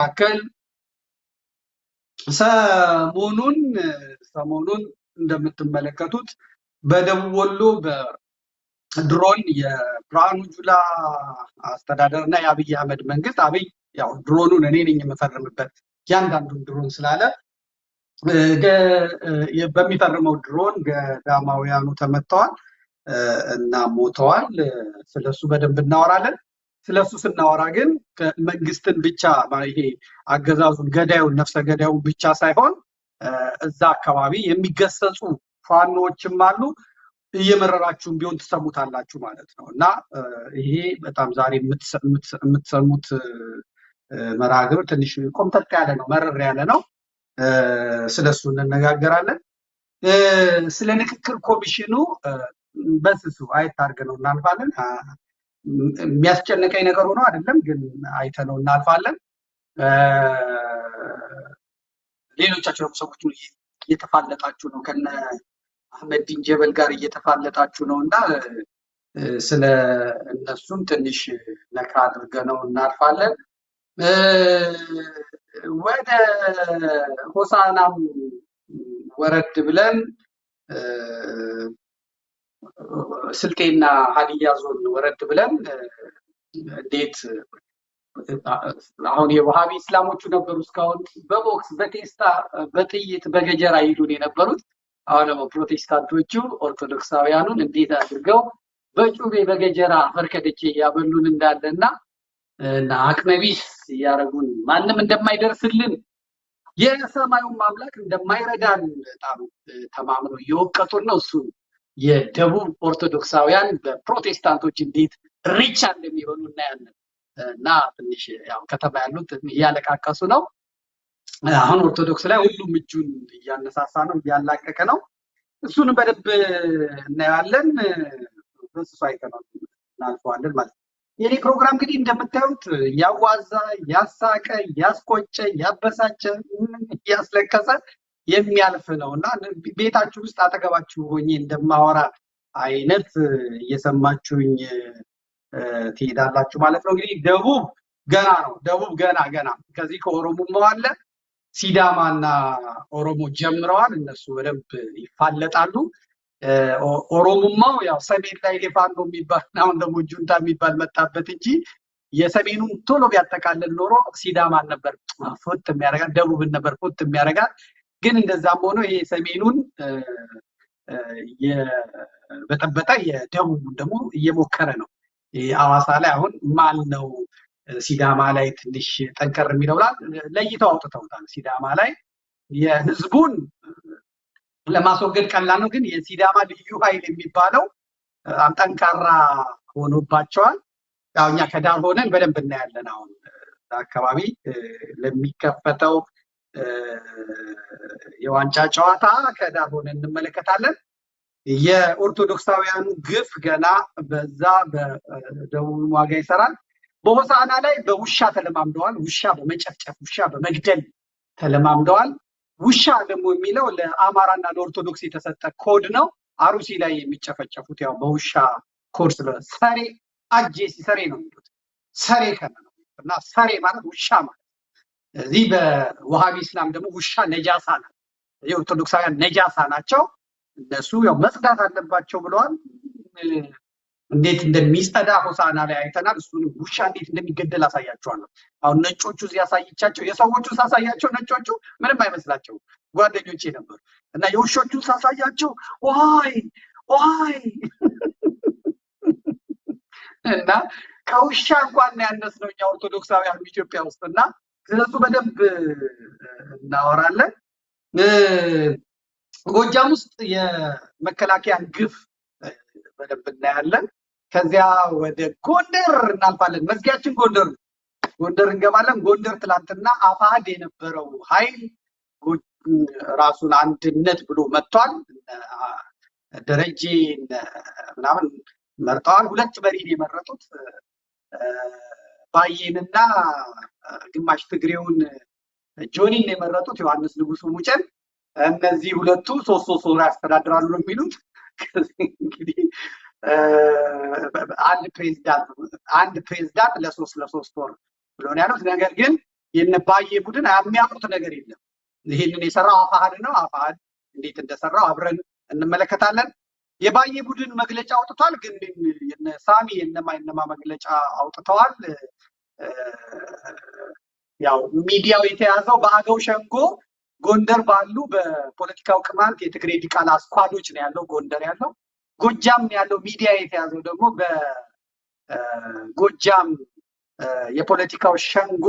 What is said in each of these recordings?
መካከል ሰሞኑን እንደምትመለከቱት በደቡብ ወሎ በድሮን የብርሃኑ ጁላ አስተዳደርና የአብይ አህመድ መንግስት አብይ ያው ድሮኑን እኔ ነኝ የምፈርምበት ያንዳንዱን ድሮን ስላለ በሚፈርመው ድሮን ገዳማውያኑ ተመተዋል እና ሞተዋል። ስለሱ በደንብ እናወራለን። ስለሱ ስናወራ ግን መንግስትን ብቻ ይሄ አገዛዙን ገዳዩን ነፍሰ ገዳዩን ብቻ ሳይሆን እዛ አካባቢ የሚገሰጹ ፋኖችም አሉ። እየመረራችሁም ቢሆን ትሰሙታላችሁ ማለት ነው እና ይሄ በጣም ዛሬ የምትሰሙት መርሃ ግብር ትንሽ ቆምጠጥ ያለ ነው፣ መረር ያለ ነው። ስለሱ እንነጋገራለን። ስለ ንክክር ኮሚሽኑ በስሱ አይታርገነው እናልፋለን። የሚያስጨንቀኝ ነገር ሆኖ አይደለም ግን አይተነው እናልፋለን። ሌሎቻችሁ ደግሞ ሰዎች እየተፋለጣችሁ ነው፣ ከነ አህመዲን ጀበል ጋር እየተፋለጣችሁ ነው እና ስለ እነሱም ትንሽ ነካ አድርገነው እናልፋለን። ወደ ሆሳናም ወረድ ብለን ስልጤና ሀዲያ ዞን ወረድ ብለን እንዴት አሁን የዋሃቢ እስላሞቹ ነበሩ እስካሁን በቦክስ በቴስታ በጥይት በገጀራ ይሉን የነበሩት፣ አሁን ደግሞ ፕሮቴስታንቶቹ ኦርቶዶክሳውያኑን እንዴት አድርገው በጩቤ በገጀራ ፈርከደቼ ያበሉን እንዳለና አቅመቢስ ያረጉን ማንም እንደማይደርስልን የሰማዩን ማምላክ እንደማይረዳን በጣም ተማምነው እየወቀጡን ነው። እሱ የደቡብ ኦርቶዶክሳውያን በፕሮቴስታንቶች እንዴት ሪቻ እንደሚሆኑ እናያለን እና ትንሽ ያው ከተማ ያሉት እያለቃቀሱ ነው። አሁን ኦርቶዶክስ ላይ ሁሉም እጁን እያነሳሳ ነው፣ እያላቀቀ ነው። እሱንም በደንብ እናያለን። በስሱ አይተነው እናልፈዋለን ማለት ነው። የኔ ፕሮግራም እንግዲህ እንደምታዩት ያዋዛ፣ ያሳቀ፣ ያስቆጨ፣ ያበሳጨ፣ ያስለቀሰ የሚያልፍ ነው እና ቤታችሁ ውስጥ አጠገባችሁ ሆኜ እንደማወራ አይነት እየሰማችሁኝ ትሄዳላችሁ ማለት ነው። እንግዲህ ደቡብ ገና ነው። ደቡብ ገና ከዚህ ከኦሮሞማው አለ። ሲዳማና ኦሮሞ ጀምረዋል። እነሱ በደንብ ይፋለጣሉ። ኦሮሞማው ያው ሰሜን ላይ ፋኖ የሚባል አሁን ደግሞ ጁንታ የሚባል መጣበት እንጂ የሰሜኑን ቶሎ ቢያጠቃልል ኖሮ ሲዳማን ነበር ፎት የሚያረጋት፣ ደቡብን ነበር ፎት የሚያረጋት። ግን እንደዛም ሆኖ ይሄ ሰሜኑን የበጠበጠ የደቡቡን ደግሞ እየሞከረ ነው። አዋሳ ላይ አሁን ማን ነው ሲዳማ ላይ ትንሽ ጠንከር የሚለውላል ለይተው አውጥተውታል። ሲዳማ ላይ የህዝቡን ለማስወገድ ቀላል ነው፣ ግን የሲዳማ ልዩ ኃይል የሚባለው ጠንካራ ሆኖባቸዋል። ያው እኛ ከዳር ሆነን በደንብ እናያለን። አሁን አካባቢ ለሚከፈተው የዋንጫ ጨዋታ ከዳር ሆነን እንመለከታለን። የኦርቶዶክሳውያኑ ግፍ ገና በዛ በደቡብ ዋጋ ይሰራል። በሆሳና ላይ በውሻ ተለማምደዋል። ውሻ በመጨፍጨፍ ውሻ በመግደል ተለማምደዋል። ውሻ ደግሞ የሚለው ለአማራና ለኦርቶዶክስ የተሰጠ ኮድ ነው። አሩሲ ላይ የሚጨፈጨፉት ያው በውሻ ኮድ ስለ ሰሬ አጄሲ ሰሬ ነው የሚሉት። ሰሬ ከነ ነው እና ሰሬ ማለት ውሻ ማለት። እዚህ በዋሃቢ እስላም ደግሞ ውሻ ነጃሳ ነው። የኦርቶዶክሳውያን ነጃሳ ናቸው። እነሱ ያው መጽዳት አለባቸው ብለዋል። እንዴት እንደሚጸዳ ሆሳና ላይ አይተናል። እሱን ውሻ እንዴት እንደሚገደል አሳያቸዋለሁ። አሁን ነጮቹ እዚህ ያሳይቻቸው፣ የሰዎቹ ሳሳያቸው ነጮቹ ምንም አይመስላቸው ጓደኞቼ ነበሩ እና የውሾቹ ሳሳያቸው ዋይ እና ከውሻ እንኳን ያነስ ነው እኛ ኦርቶዶክሳውያን ኢትዮጵያ ውስጥ እና ስለሱ በደንብ እናወራለን። ጎጃም ውስጥ የመከላከያን ግፍ በደንብ እናያለን። ከዚያ ወደ ጎንደር እናልፋለን። መዝጊያችን ጎንደር እንገባለን። ጎንደር ትላንትና አፋሕድ የነበረው ኃይል ራሱን አንድነት ብሎ መጥቷል። ደረጀ ምናምን መርጠዋል። ሁለት መሪን የመረጡት ባዬንና ግማሽ ትግሬውን ጆኒን የመረጡት ዮሐንስ ንጉሱ ሙጨን። እነዚህ ሁለቱ ሶስት ወር ያስተዳድራሉ ነው የሚሉት። እንግዲህ አንድ ፕሬዝዳንት ለሶስት ወር ብሎ ነው ያሉት። ነገር ግን የነባዬ ቡድን የሚያውቁት ነገር የለም። ይህንን የሰራው አፋሕድ ነው። አፋሕድ እንዴት እንደሰራው አብረን እንመለከታለን። የባዬ ቡድን መግለጫ አውጥቷል። ግን ሳሚ የነማ መግለጫ አውጥተዋል። ያው ሚዲያው የተያዘው በአገው ሸንጎ ጎንደር ባሉ በፖለቲካው ቅማንት የትግሬ ዲቃላ ስኳዶች ነው ያለው ጎንደር ያለው። ጎጃም ያለው ሚዲያ የተያዘው ደግሞ በጎጃም የፖለቲካው ሸንጎ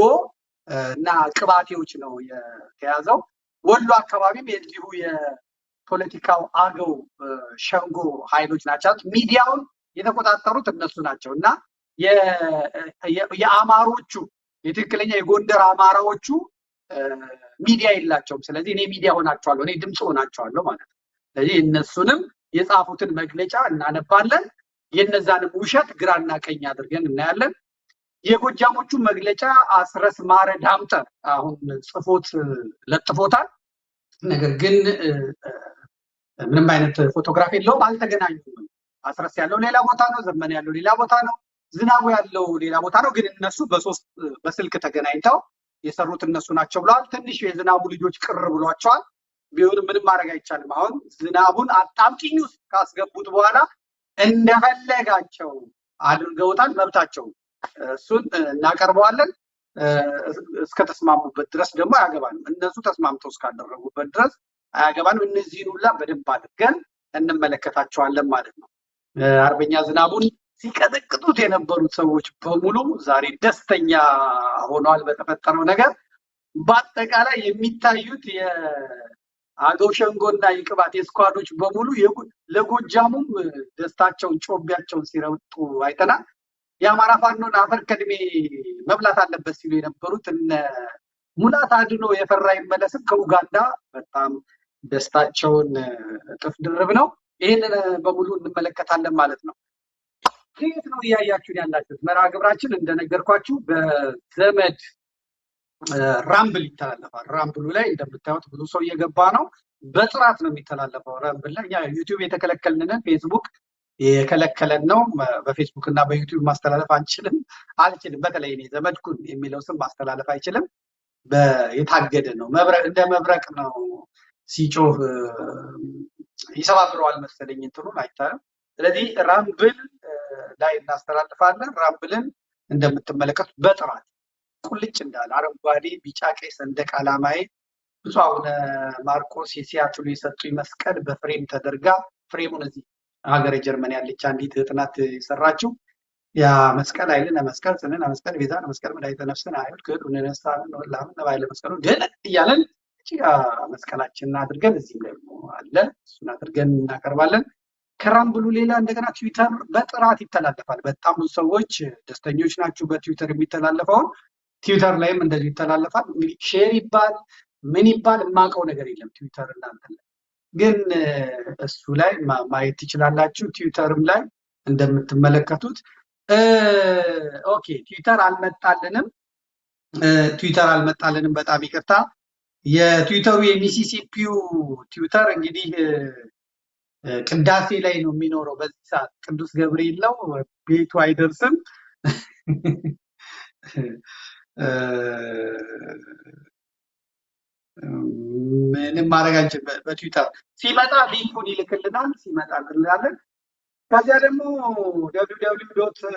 እና ቅባቴዎች ነው የተያዘው። ወሎ አካባቢም የዚሁ የፖለቲካው አገው ሸንጎ ኃይሎች ናቸው። ሚዲያውን የተቆጣጠሩት እነሱ ናቸው እና የአማሮቹ የትክክለኛ የጎንደር አማራዎቹ ሚዲያ የላቸውም። ስለዚህ እኔ ሚዲያ ሆናቸዋለሁ፣ እኔ ድምፅ ሆናቸዋለሁ ማለት ነው። ስለዚህ እነሱንም የጻፉትን መግለጫ እናነባለን። የነዛንም ውሸት ግራና ቀኝ አድርገን እናያለን። የጎጃሞቹ መግለጫ አስረስ ማረ ዳምጠ አሁን ጽፎት ለጥፎታል። ነገር ግን ምንም አይነት ፎቶግራፍ የለውም፣ አልተገናኙም። አስረስ ያለው ሌላ ቦታ ነው፣ ዘመን ያለው ሌላ ቦታ ነው፣ ዝናቡ ያለው ሌላ ቦታ ነው። ግን እነሱ በስልክ ተገናኝተው የሰሩት እነሱ ናቸው ብለዋል። ትንሽ የዝናቡ ልጆች ቅር ብሏቸዋል። ቢሆንም ምንም ማድረግ አይቻልም። አሁን ዝናቡን አጣብቂኝ ውስጥ ካስገቡት በኋላ እንደፈለጋቸው አድርገውታል፣ መብታቸው። እሱን እናቀርበዋለን። እስከተስማሙበት ድረስ ደግሞ አያገባንም። እነሱ ተስማምተው እስካደረጉበት ድረስ አያገባንም። እነዚህን ሁላ በደንብ አድርገን እንመለከታቸዋለን ማለት ነው። አርበኛ ዝናቡን ሲቀጠቅጡት የነበሩት ሰዎች በሙሉ ዛሬ ደስተኛ ሆነዋል በተፈጠረው ነገር። በአጠቃላይ የሚታዩት የአገው ሸንጎና የቅባት የስኳዶች በሙሉ ለጎጃሙም ደስታቸውን ጮቢያቸውን ሲረውጡ አይተናል። የአማራ ፋኖን አፈር ከድሜ መብላት አለበት ሲሉ የነበሩት እነ ሙላት አድኖ የፈራ ይመለስም ከኡጋንዳ በጣም ደስታቸውን እጥፍ ድርብ ነው። ይህንን በሙሉ እንመለከታለን ማለት ነው። ከየት ነው እያያችሁን ያላችሁት? መርሃ ግብራችን እንደነገርኳችሁ በዘመድ ራምብል ይተላለፋል። ራምብሉ ላይ እንደምታዩት ብዙ ሰው እየገባ ነው። በጥራት ነው የሚተላለፈው ራምብል ላይ። እኛ ዩቲዩብ የተከለከልንን ፌስቡክ የከለከለን ነው። በፌስቡክ እና በዩቲዩብ ማስተላለፍ አልችልም። በተለይ እኔ ዘመድኩን የሚለው ስም ማስተላለፍ አይችልም። የታገደ ነው። እንደ መብረቅ ነው ሲጮህ ይሰባብረዋል መሰለኝ እንትኑን አይታለም። ስለዚህ ራምብል ላይ እናስተላልፋለን። ራምብልን እንደምትመለከቱት በጥራት ቁልጭ እንዳለ አረንጓዴ፣ ቢጫ፣ ቀይ ሰንደቅ ዓላማዬ ብፁዕ አቡነ ማርቆስ የሲያትሉ የሰጡኝ መስቀል በፍሬም ተደርጋ ፍሬሙን እዚህ ሀገረ ጀርመን ያለች አንዲት እህት ናት የሰራችው። ያ መስቀል ኃይልነ መስቀል ጽንዕነ መስቀል ቤዛነ መስቀል መድኃኒተ ነፍስነ አይሁድ ክህዱ ንነሳን ወላምን ነባይለ መስቀሉ ድል እያለን መስቀላችንን አድርገን እዚህም ደግሞ አለ እሱን አድርገን እናቀርባለን። ከራምብሉ ሌላ እንደገና ትዊተር በጥራት ይተላለፋል። በጣም ብዙ ሰዎች ደስተኞች ናቸው በትዊተር የሚተላለፈውን። ትዊተር ላይም እንደዚህ ይተላለፋል። እንግዲህ ሼር ይባል ምን ይባል የማውቀው ነገር የለም። ትዊተር እናንተ ግን እሱ ላይ ማየት ትችላላችሁ። ትዊተርም ላይ እንደምትመለከቱት ኦኬ ትዊተር አልመጣልንም። በጣም ይቅርታ። የትዊተሩ የሚሲሲፒው ትዊተር እንግዲህ ቅዳሴ ላይ ነው የሚኖረው በዚህ ሰዓት። ቅዱስ ገብርኤል ነው፣ ቤቱ አይደርስም። ምንም ማድረግ አንችልም። በትዊተር ሲመጣ ሊንኩን ይልክልናል፣ ሲመጣ እንላለን። ከዚያ ደግሞ www.ዘመድቲቪ.com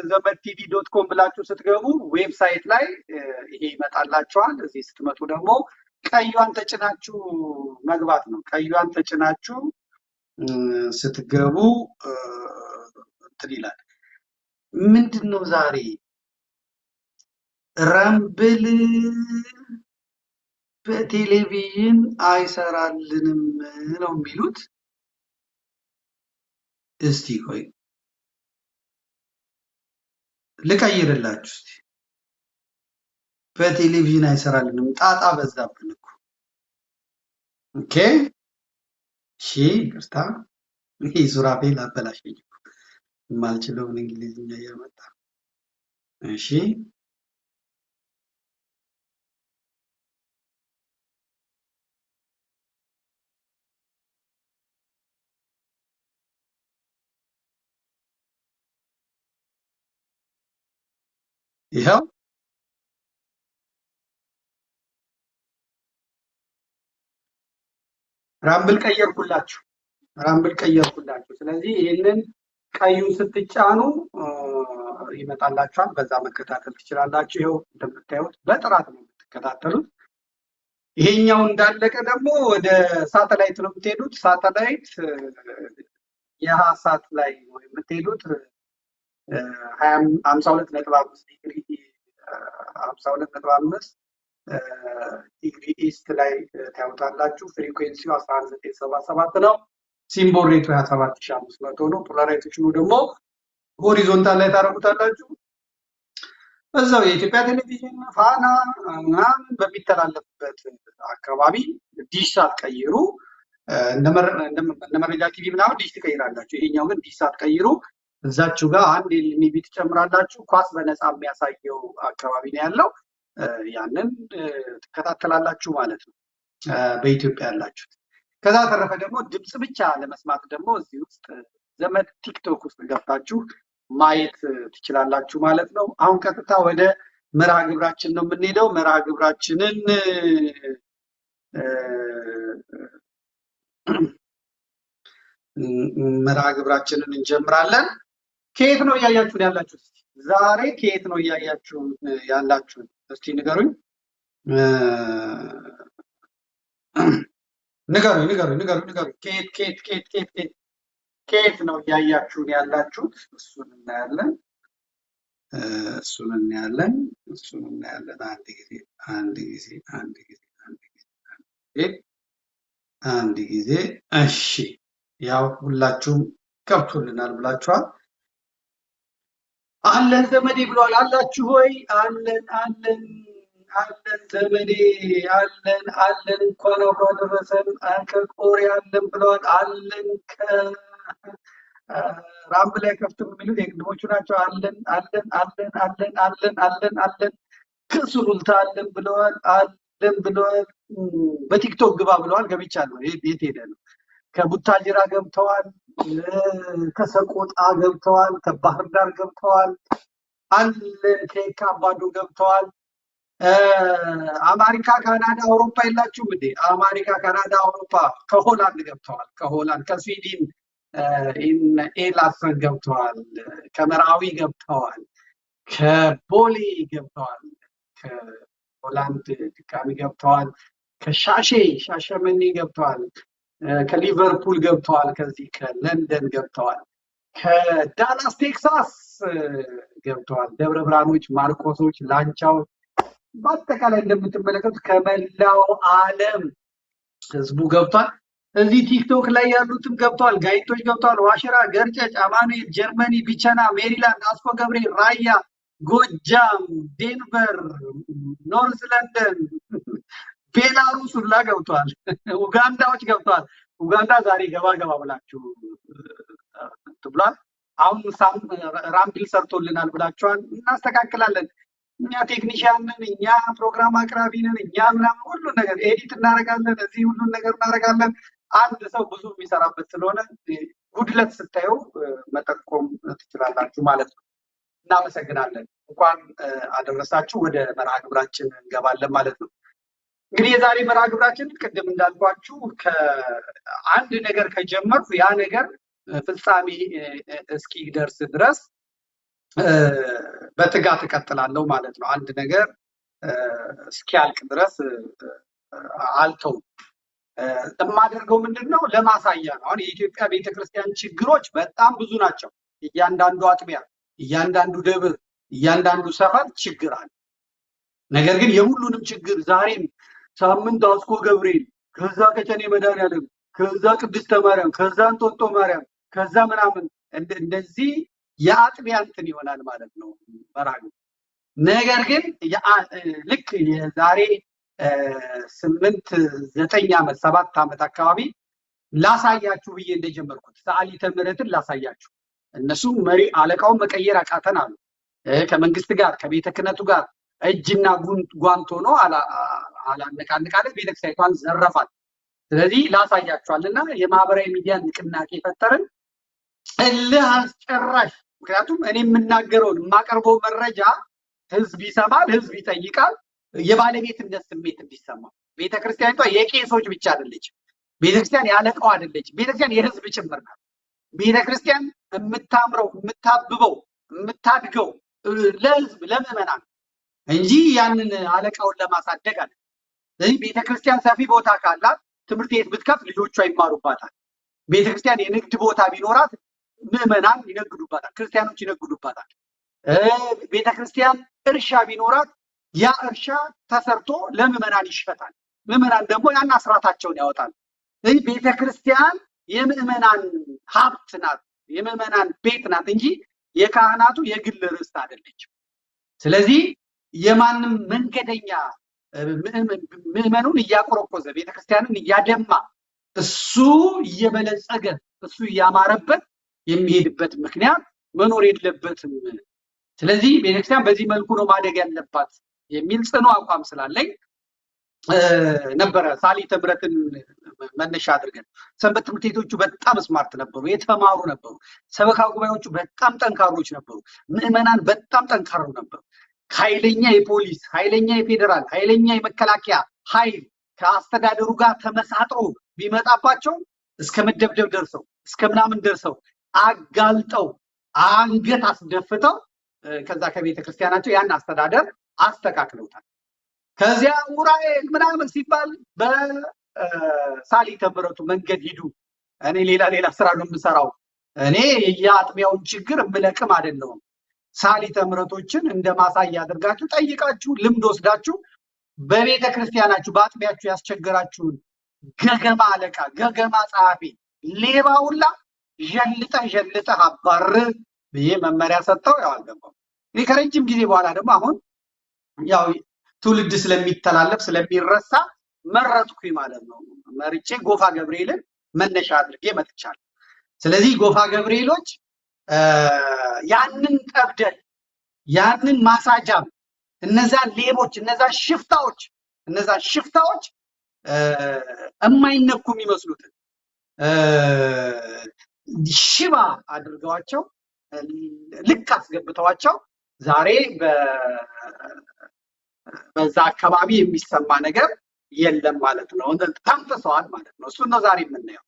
ብላችሁ ስትገቡ ዌብሳይት ላይ ይሄ ይመጣላችኋል። እዚህ ስትመጡ ደግሞ ቀዩን ተጭናችሁ መግባት ነው። ቀዩን ተጭናችሁ ስትገቡ እንትን ይላል። ምንድን ነው ዛሬ ራምብል በቴሌቪዥን አይሰራልንም ነው የሚሉት። እስቲ ቆይ ልቀይርላችሁ። እስቲ በቴሌቪዥን አይሰራልንም፣ ጣጣ በዛብን እኮ። ኦኬ እሺ፣ ይቅርታ። ይሄ ሱራፌል አበላሸኝ የማልችለውን እንግሊዝኛ እያመጣ። እሺ ይኸው ራምብል ቀየርኩላችሁ። ስለዚህ ይህንን ቀዩን ስትጫኑ ይመጣላችኋል። በዛ መከታተል ትችላላችሁ። ይኸው እንደምታዩት በጥራት ነው የምትከታተሉት። ይሄኛው እንዳለቀ ደግሞ ወደ ሳተላይት ነው የምትሄዱት። ሳተላይት የሃሳት ላይ ነው የምትሄዱት 52.5 ዲግሪ 52.5 ዲግሪ ኢስት ላይ ታዩታላችሁ። ፍሪኩዌንሲው 11977 ነው። ሲምቦል ሬቱ 27500 ነው። ፖላራይዜሽኑ ደግሞ ሆሪዞንታል ላይ ታረጉታላችሁ። በዛው የኢትዮጵያ ቴሌቪዥን ፋና ምናምን በሚተላለፍበት አካባቢ ዲሽ ሳትቀይሩ እንደ መረጃ ቲቪ ምናምን ዲሽ ትቀይራላችሁ። ይሄኛው ግን ዲሽ ሳትቀይሩ እዛችሁ ጋር አንድ ኤልኢዲ ትጨምራላችሁ። ኳስ በነፃ የሚያሳየው አካባቢ ነው ያለው። ያንን ትከታተላላችሁ ማለት ነው በኢትዮጵያ ያላችሁት። ከዛ ተረፈ ደግሞ ድምጽ ብቻ ለመስማት ደግሞ እዚህ ውስጥ ዘመድ ቲክቶክ ውስጥ ገብታችሁ ማየት ትችላላችሁ ማለት ነው። አሁን ቀጥታ ወደ መርሃ ግብራችን ነው የምንሄደው። መርሃ ግብራችንን እንጀምራለን። ከየት ነው እያያችሁ ያላችሁት? ዛሬ ከየት ነው እያያችሁ ያላችሁት? እስቲ ንገሩኝ። ንገሩኝ። ከየት ነው እያያችሁን ያላችሁት? እሱን እናያለን። አንድ ጊዜ እሺ፣ ያው ሁላችሁም ገብቶልናል ብላችኋል። አለን ዘመዴ ብለዋል። አላችሁ ወይ? አለን ዘመዴ አለን እንኳን አብሮ አደረሰን። ከቆሪያ አለን ብለዋል። አለን ራምብ ላይ ከፍቱ የሚሉት የቅድሞቹ ናቸው። አለን ከሱሉልታ አለን ብለዋል። በቲክቶክ ግባ ብለዋል። ገብቻለሁ። የት ሄደ ነው? ከቡታጅራ ገብተዋል። ከሰቆጣ ገብተዋል። ከባህር ዳር ገብተዋል። አለን ከካባዶ ገብተዋል። አሜሪካ፣ ካናዳ፣ አውሮፓ የላችሁም እንዴ? አሜሪካ፣ ካናዳ፣ አውሮፓ ከሆላንድ ገብተዋል። ከስዊድን ኤላሰን ገብተዋል። ከመራዊ ገብተዋል። ከቦሌ ገብተዋል። ከሆላንድ ድጋሚ ገብተዋል። ሻሸመኔ ገብተዋል። ከሊቨርፑል ገብተዋል። ከዚህ ከለንደን ገብተዋል። ከዳላስ ቴክሳስ ገብተዋል። ደብረ ብርሃኖች፣ ማርቆሶች፣ ላንቻዎች በአጠቃላይ እንደምትመለከቱት ከመላው ዓለም ህዝቡ ገብቷል። እዚህ ቲክቶክ ላይ ያሉትም ገብተዋል። ጋይቶች ገብተዋል። ዋሽራ፣ ገርጨጭ፣ አማኑኤል፣ ጀርመኒ፣ ቢቸና፣ ሜሪላንድ፣ አስኮ ገብርኤል፣ ራያ፣ ጎጃም፣ ዴንቨር፣ ኖርዝ ለንደን፣ ቤላሩስ ሁላ ገብተዋል። ኡጋንዳዎች ገብተዋል። ኡጋንዳ ዛሬ ገባ ብላችሁ ብሏል። አሁን ራምብል ሰርቶልናል ብላችኋል። እናስተካክላለን። እኛ ቴክኒሽያን ነን፣ እኛ ፕሮግራም አቅራቢ ነን፣ እኛ ምናምን ሁሉን ነገር ኤዲት እናደርጋለን። እዚህ ሁሉን ነገር እናደርጋለን። አንድ ሰው ብዙ የሚሰራበት ስለሆነ ጉድለት ስታዩ መጠቆም ትችላላችሁ ማለት ነው። እናመሰግናለን። እንኳን አደረሳችሁ። ወደ መርሃ ግብራችን እንገባለን ማለት ነው። እንግዲህ የዛሬ መርሃ ግብራችን ቅድም እንዳልኳችሁ ከአንድ ነገር ከጀመርኩ ያ ነገር ፍጻሜ እስኪደርስ ድረስ በትጋት እቀጥላለሁ ማለት ነው። አንድ ነገር እስኪያልቅ ድረስ አልተውም። የማደርገው ምንድነው? ለማሳያ ነው። አሁን የኢትዮጵያ ቤተክርስቲያን ችግሮች በጣም ብዙ ናቸው። እያንዳንዱ አጥቢያ፣ እያንዳንዱ ደብር፣ እያንዳንዱ ሰፈር ችግር አለ። ነገር ግን የሁሉንም ችግር ዛሬም ሳምንት አስኮ ገብርኤል፣ ከዛ ቀጨኔ መድኃኔዓለም፣ ከዛ ቅድስተ ማርያም፣ ከዛ እንጦጦ ማርያም፣ ከዛ ምናምን እንደዚህ የአጥቢያ እንትን ይሆናል ማለት ነው መርሃ ግብሩ። ነገር ግን ልክ የዛሬ 8-9 ዓመት 7 ዓመት አካባቢ ላሳያችሁ ብዬ እንደጀመርኩት ሰዓሊተ ምሕረትን ላሳያችሁ። እነሱ መሪ አለቃውን መቀየር አቃተን አሉ። ከመንግስት ጋር ከቤተ ክህነቱ ጋር እጅና ጓንት ሆኖ አላነቃንቃለ፣ ቤተክርስቲያኗን ዘረፋል። ስለዚህ ላሳያችኋልና የማህበራዊ ሚዲያ ንቅናቄ ፈጠርን። እልህ አስጨራሽ። ምክንያቱም እኔ የምናገረውን የማቀርበው መረጃ ህዝብ ይሰማል፣ ህዝብ ይጠይቃል። የባለቤትነት ስሜት እንዲሰማ ቤተክርስቲያኒቷ የቄሶች ብቻ አይደለችም። ቤተክርስቲያን ያለቀው አይደለች። ቤተክርስቲያን የህዝብ ጭምር ናት። ቤተክርስቲያን የምታምረው የምታብበው የምታድገው ለህዝብ ለምዕመናን እንጂ ያንን አለቃውን ለማሳደግ አለ። ስለዚህ ቤተክርስቲያን ሰፊ ቦታ ካላት ትምህርት ቤት ብትከፍት ልጆቿ ይማሩባታል። ቤተክርስቲያን የንግድ ቦታ ቢኖራት ምዕመናን ይነግዱባታል፣ ክርስቲያኖች ይነግዱባታል። ቤተክርስቲያን እርሻ ቢኖራት ያ እርሻ ተሰርቶ ለምዕመናን ይሸጣል። ምዕመናን ደግሞ ያን አስራታቸውን ያወጣል። ስለዚህ ቤተክርስቲያን የምዕመናን ሀብት ናት፣ የምዕመናን ቤት ናት እንጂ የካህናቱ የግል ርስት አይደለችም። ስለዚህ የማንም መንገደኛ ምዕመኑን እያቆረቆዘ ቤተክርስቲያንን እያደማ እሱ እየበለጸገ እሱ እያማረበት የሚሄድበት ምክንያት መኖር የለበትም። ስለዚህ ቤተክርስቲያን በዚህ መልኩ ነው ማደግ ያለባት የሚል ጽኑ አቋም ስላለኝ ነበረ ሳሊተ ምሕረትን መነሻ አድርገን። ሰንበት ትምህርት ቤቶቹ በጣም ስማርት ነበሩ፣ የተማሩ ነበሩ። ሰበካ ጉባኤዎቹ በጣም ጠንካሮች ነበሩ። ምዕመናን በጣም ጠንካሩ ነበሩ። ኃይለኛ የፖሊስ ኃይለኛ የፌዴራል ኃይለኛ የመከላከያ ኃይል ከአስተዳደሩ ጋር ተመሳጥሮ ቢመጣባቸው እስከ መደብደብ ደርሰው እስከ ምናምን ደርሰው አጋልጠው አንገት አስደፍተው ከዛ ከቤተ ክርስቲያናቸው ያን አስተዳደር አስተካክለውታል። ከዚያ ኡራኤል ምናምን ሲባል በሳሊተ ምሕረቱ መንገድ ሂዱ፣ እኔ ሌላ ስራ ነው የምሰራው፣ እኔ የአጥቢያውን ችግር እምለቅም አይደለሁም። ሳሊተ ምሕረቶችን እንደ ማሳያ አድርጋችሁ ጠይቃችሁ ልምድ ወስዳችሁ በቤተ ክርስቲያናችሁ በአጥቢያችሁ ያስቸገራችሁን ገገማ አለቃ ገገማ ጸሐፊ ሌባውላ ጀልጠህ አባር ብዬ መመሪያ ሰጥተው ያው አልገባም። እኔ ከረጅም ጊዜ በኋላ ደግሞ አሁን ያው ትውልድ ስለሚተላለፍ ስለሚረሳ መረጥኩኝ ማለት ነው። መርጬ ጎፋ ገብርኤልን መነሻ አድርጌ መጥቻለሁ። ስለዚህ ጎፋ ገብርኤሎች ያንን ጠብደል ያንን ማሳጃም እነዛ ሌቦች እነዛ ሽፍታዎች የማይነኩ የሚመስሉትን ሽባ አድርገዋቸው ልክ አስገብተዋቸው ዛሬ በዛ አካባቢ የሚሰማ ነገር የለም ማለት ነው። ተንፍሰዋል ማለት ነው። እሱን ነው ዛሬ የምናየው።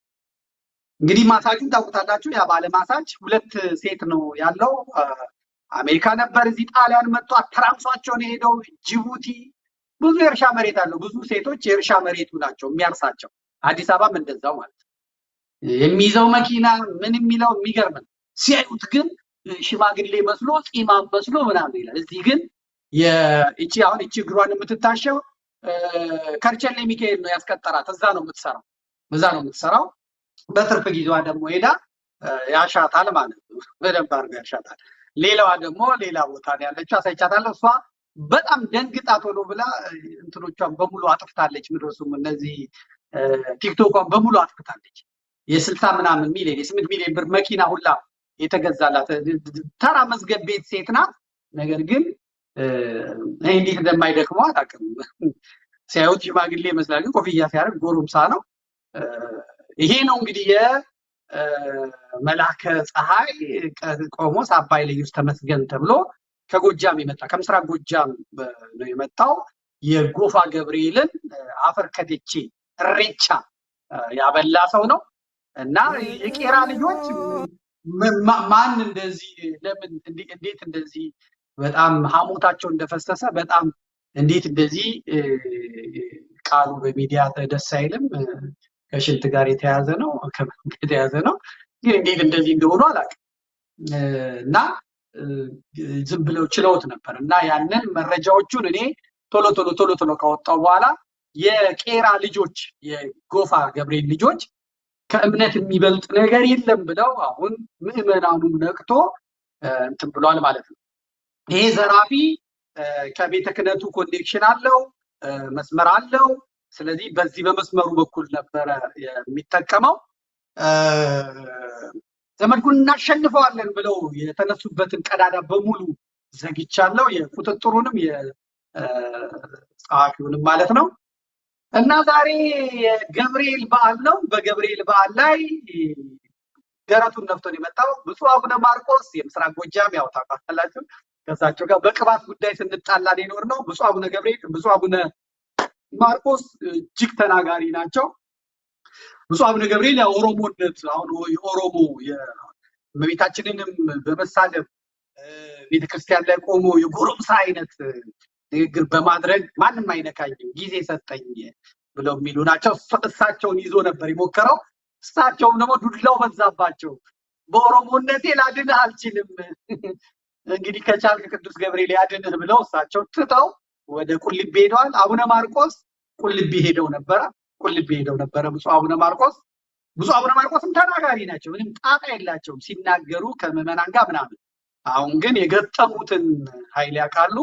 እንግዲህ ማሳጁን ታውቁታላችሁ። ያ ባለ ማሳጅ ሁለት ሴት ነው ያለው። አሜሪካ ነበር፣ እዚህ ጣሊያን መጥቶ አተራምሷቸው ነው ሄደው። ጅቡቲ ብዙ የእርሻ መሬት አለው። ብዙ ሴቶች የእርሻ መሬቱ ናቸው የሚያርሳቸው። አዲስ አበባም እንደዛው ማለት ነው። የሚይዘው መኪና ምን የሚለው የሚገርም ነው። ሲያዩት ግን ሽማግሌ መስሎ ፂማም መስሎ ምናምን ይላል። እዚህ ግን እቺ እግሯን የምትታሸው ከርቸሌ ሚካኤል ነው ያስቀጠራት። እዛ ነው የምትሰራው። በትርፍ ጊዜዋ ደግሞ ሄዳ ያሻታል ማለት ነው። በደንብ አድርጋ ያሻታል። ሌላዋ ደግሞ ሌላ ቦታ ነው ያለችው፣ አሳይቻታለሁ። እሷ በጣም ደንግጣ ቶሎ ብላ እንትኖቿን በሙሉ አጥፍታለች። ምድረሱም እነዚህ ቲክቶኳን በሙሉ አጥፍታለች። የ60 ምናምን ሚሊዮን የ8 ሚሊዮን ብር መኪና ሁላ የተገዛላት ተራ መዝገብ ቤት ሴት ናት። ነገር ግን እንዴት እንደማይደክመው አላውቅም። ሲያዩት ሽማግሌ ይመስላል፣ ግን ኮፍያ ሲያደርግ ጎረምሳ ነው። ይሄ ነው እንግዲህ የመላከ ፀሐይ ቆሞስ አባ ኢየሱስ ተመስገን ተብሎ ከጎጃም የመጣ ከምስራቅ ጎጃም ነው የመጣው። የጎፋ ገብርኤልን አፈር ከደቼ እሬቻ ያበላ ሰው ነው እና የቄራ ልጆች ማን እንደዚህ ለምን እንዴት እንደዚህ በጣም ሐሞታቸው እንደፈሰሰ በጣም እንዴት እንደዚህ ቃሉ በሚዲያ ደስ አይልም። ከሽንት ጋር የተያዘ ነው ግን እንዴት እንደዚህ እንደሆነ አላውቅም። እና ዝም ብለው ችለውት ነበር እና ያንን መረጃዎቹን እኔ ቶሎ ካወጣው በኋላ የቄራ ልጆች የጎፋ ገብርኤል ልጆች ከእምነት የሚበልጥ ነገር የለም ብለው አሁን ምዕመናኑ ነቅቶ እንትን ብሏል ማለት ነው። ይሄ ዘራፊ ከቤተ ክህነቱ ኮኔክሽን አለው፣ መስመር አለው። ስለዚህ በዚህ በመስመሩ በኩል ነበረ የሚጠቀመው። ዘመድኩን እናሸንፈዋለን ብለው የተነሱበትን ቀዳዳ በሙሉ ዘግቻለሁ፣ የቁጥጥሩንም የጸሐፊውንም ማለት ነው። እና ዛሬ የገብርኤል በዓል ነው። በገብርኤል በዓል ላይ ደረቱን ነፍቶ ነው የመጣው ብፁዕ አቡነ ማርቆስ የምስራቅ ጎጃም ያው ታውቃላችሁ። ከሳቸው ጋር በቅባት ጉዳይ ስንጣላ ሊኖር ነው። ብፁዕ አቡነ ማርቆስ እጅግ ተናጋሪ ናቸው። ብፁዕ አቡነ ገብርኤል የኦሮሞነት አሁን የኦሮሞ የእመቤታችንንም በመሳደብ ቤተክርስቲያን ላይ ቆሞ የጎረምሳ አይነት ንግግር በማድረግ ማንም አይነካኝም ጊዜ ሰጠኝ ብለው የሚሉ ናቸው። እሳቸውን ይዞ ነበር የሞከረው። እሳቸውም ደግሞ ዱላው በዛባቸው። በኦሮሞነቴ ላድንህ አልችልም፣ እንግዲህ ከቻልክ ቅዱስ ገብርኤል ያድንህ ብለው እሳቸው ትተው ወደ ቁልቢ ሄደዋል። አቡነ ማርቆስ ቁልቢ ሄደው ነበረ። ብፁዕ አቡነ ማርቆስም ተናጋሪ ናቸው፣ ምንም ጣጣ የላቸውም ሲናገሩ ከምዕመናን ጋር ምናምን። አሁን ግን የገጠሙትን ኃይል ያውቃሉ።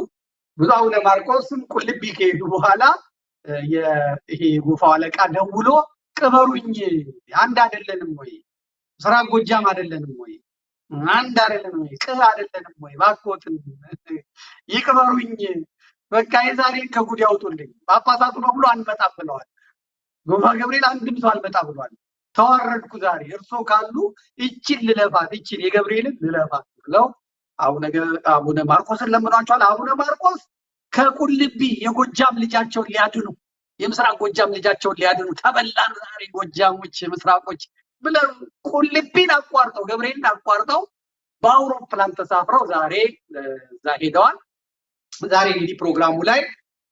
ብፁዕ አቡነ ማርቆስም ቁልቢ ከሄዱ በኋላ ይሄ ጎፋው አለቃ ደውሎ ቅበሩኝ፣ አንድ አይደለንም ወይ? ምስራቅ ጎጃም አይደለንም ወይ? አንድ አይደለንም ወይ? ቅህ አይደለንም ወይ? ባኮትን ይቅበሩኝ፣ በቃ የዛሬን ከጉድ ያውጡልኝ። ጳጳሳቱ ነው ብሎ አንመጣም ብለዋል። ጎፋ ገብርኤል አንድም ሰው አልመጣ ብሏል። ተዋረድኩ ዛሬ እርሶ ካሉ እቺን ልለፋት፣ እቺን የገብርኤልን ልለፋት ብለው አቡነ ማርቆስን ለምኗቸዋል። አቡነ ማርቆስ ከቁልቢ የጎጃም ልጃቸውን ሊያድኑ የምስራቅ ጎጃም ልጃቸውን ሊያድኑ ተበላን ዛሬ ጎጃሞች ምስራቆች ብለው ቁልቢን አቋርጠው ገብርኤልን አቋርጠው በአውሮፕላን ተሳፍረው ዛሬ እዛ ሄደዋል። ዛሬ እንግዲህ ፕሮግራሙ ላይ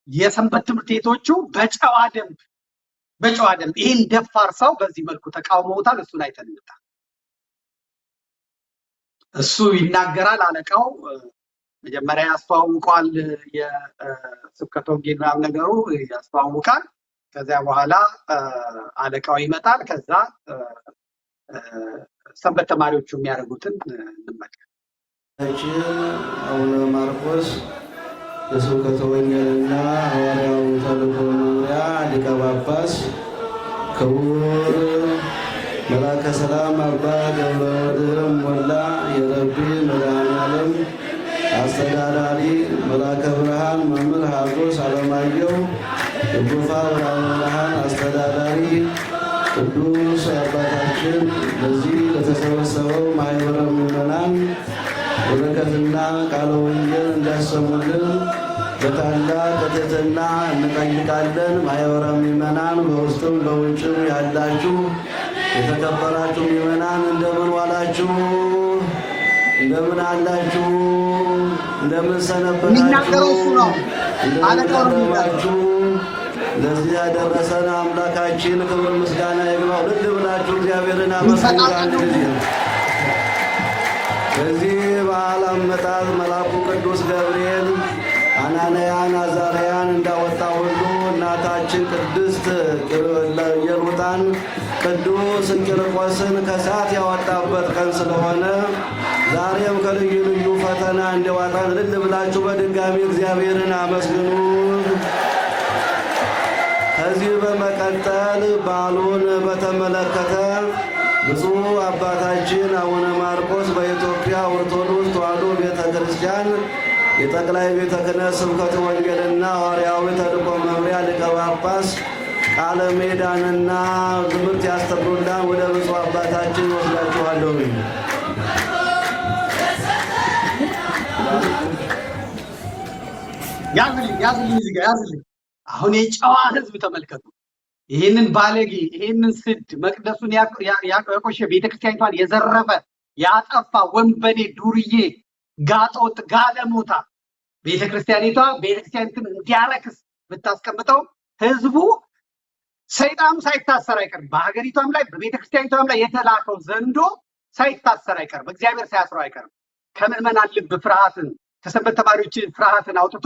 የሰንበት ትምህርት ቤቶቹ በጨዋ ደንብ ይህን ደፋር ሰው በዚህ መልኩ ተቃውመውታል። እሱን አይተን እንምጣ። እሱ ይናገራል። አለቃው መጀመሪያ ያስተዋውቋል። የስብከተ ወንጌል ምናምን ነገሩ ያስተዋውቃል። ከዚያ በኋላ አለቃው ይመጣል። ከዛ ሰንበት ተማሪዎቹ የሚያደርጉትን እንመልከት። አቡነ ማርቆስ የስብከተ ወንጌልና ሐዋርያዊ ተልእኮ መምሪያ ሊቀ ጳጳስ፣ ክቡር መልአከ ሰላም አባ ገብረ ሞላ የረቢ መድኃኔዓለም አስተዳዳሪ፣ መልአከ ብርሃን መምህር ሀጎስ አለማየሁ የጎፋ ብርሃን አስተዳዳሪ፣ ቅዱስ አባታችን ለዚህ ለተሰበሰበው ማህበረ ምዕመናን በረከትና ቃለ ወንጌል እንዳሰሙልን በታላቅ ትሕትና እንጠይቃለን። ማህበረ ምዕመናን በውስጥም በውጭም ያላችሁ የተከበራችሁ ምዕመናን እንደምን ዋላችሁ? እንደምን አላችሁ? እንደምን ሰነበታችሁ? እንደምን ለዚህ ያደረሰን አምላካችን ክብር ምስጋና ይግባው። ልል ብላችሁ እግዚአብሔርን አመስግኑ። በዚህ በዓል አመጣጥ መልአኩ ቅዱስ ገብርኤል አናንያን አዛርያን እንዳወጣ ሁሉ እናታችን ቅድስት ኢየሉጣን ቅዱስ ቂርቆስን ከእሳት ያወጣበት ቀን ስለሆነ ዛሬም ከልዩ ልዩ ፈተና እንዲያወጣን ልል ብላችሁ በድጋሚ እግዚአብሔርን አመስግኑ። ከዚህ በመቀጠል በዓሉን በተመለከተ ብፁዕ አባታችን አቡነ ማርቆስ በኢትዮጵያ ኦርቶዶክስ ተዋሕዶ ቤተ ክርስቲያን የጠቅላይ ቤተ ክህነት ስብከተ ወንጌልና ሐዋርያዊ ተልእኮ መምሪያ ሊቀ ጳጳስ ቃለ ምዕዳንና ትምህርት ያስተምሩናል። ወደ ብፁዕ አባታችን ወስዳችኋለሁ። ያዝልኝ። አሁን የጨዋ ሕዝብ ተመልከቱ። ይህንን ባለጌ፣ ይህንን ስድ፣ መቅደሱን ያቆሸ፣ ቤተክርስቲያኒቷን የዘረፈ ያጠፋ ወንበዴ፣ ዱርዬ፣ ጋጠወጥ፣ ጋለሞታ ቤተክርስቲያኒትን እንዲያረክስ ብታስቀምጠው ህዝቡ ሰይጣኑ ሳይታሰር አይቀርም። በሀገሪቷም ላይ በቤተክርስቲያኒቷም ላይ የተላከው ዘንዶ ሳይታሰር አይቀርም። እግዚአብሔር ሳያስረው አይቀርም። ከምዕመናን ልብ ፍርሃትን፣ ከሰንበት ተማሪዎች ፍርሃትን አውጥቶ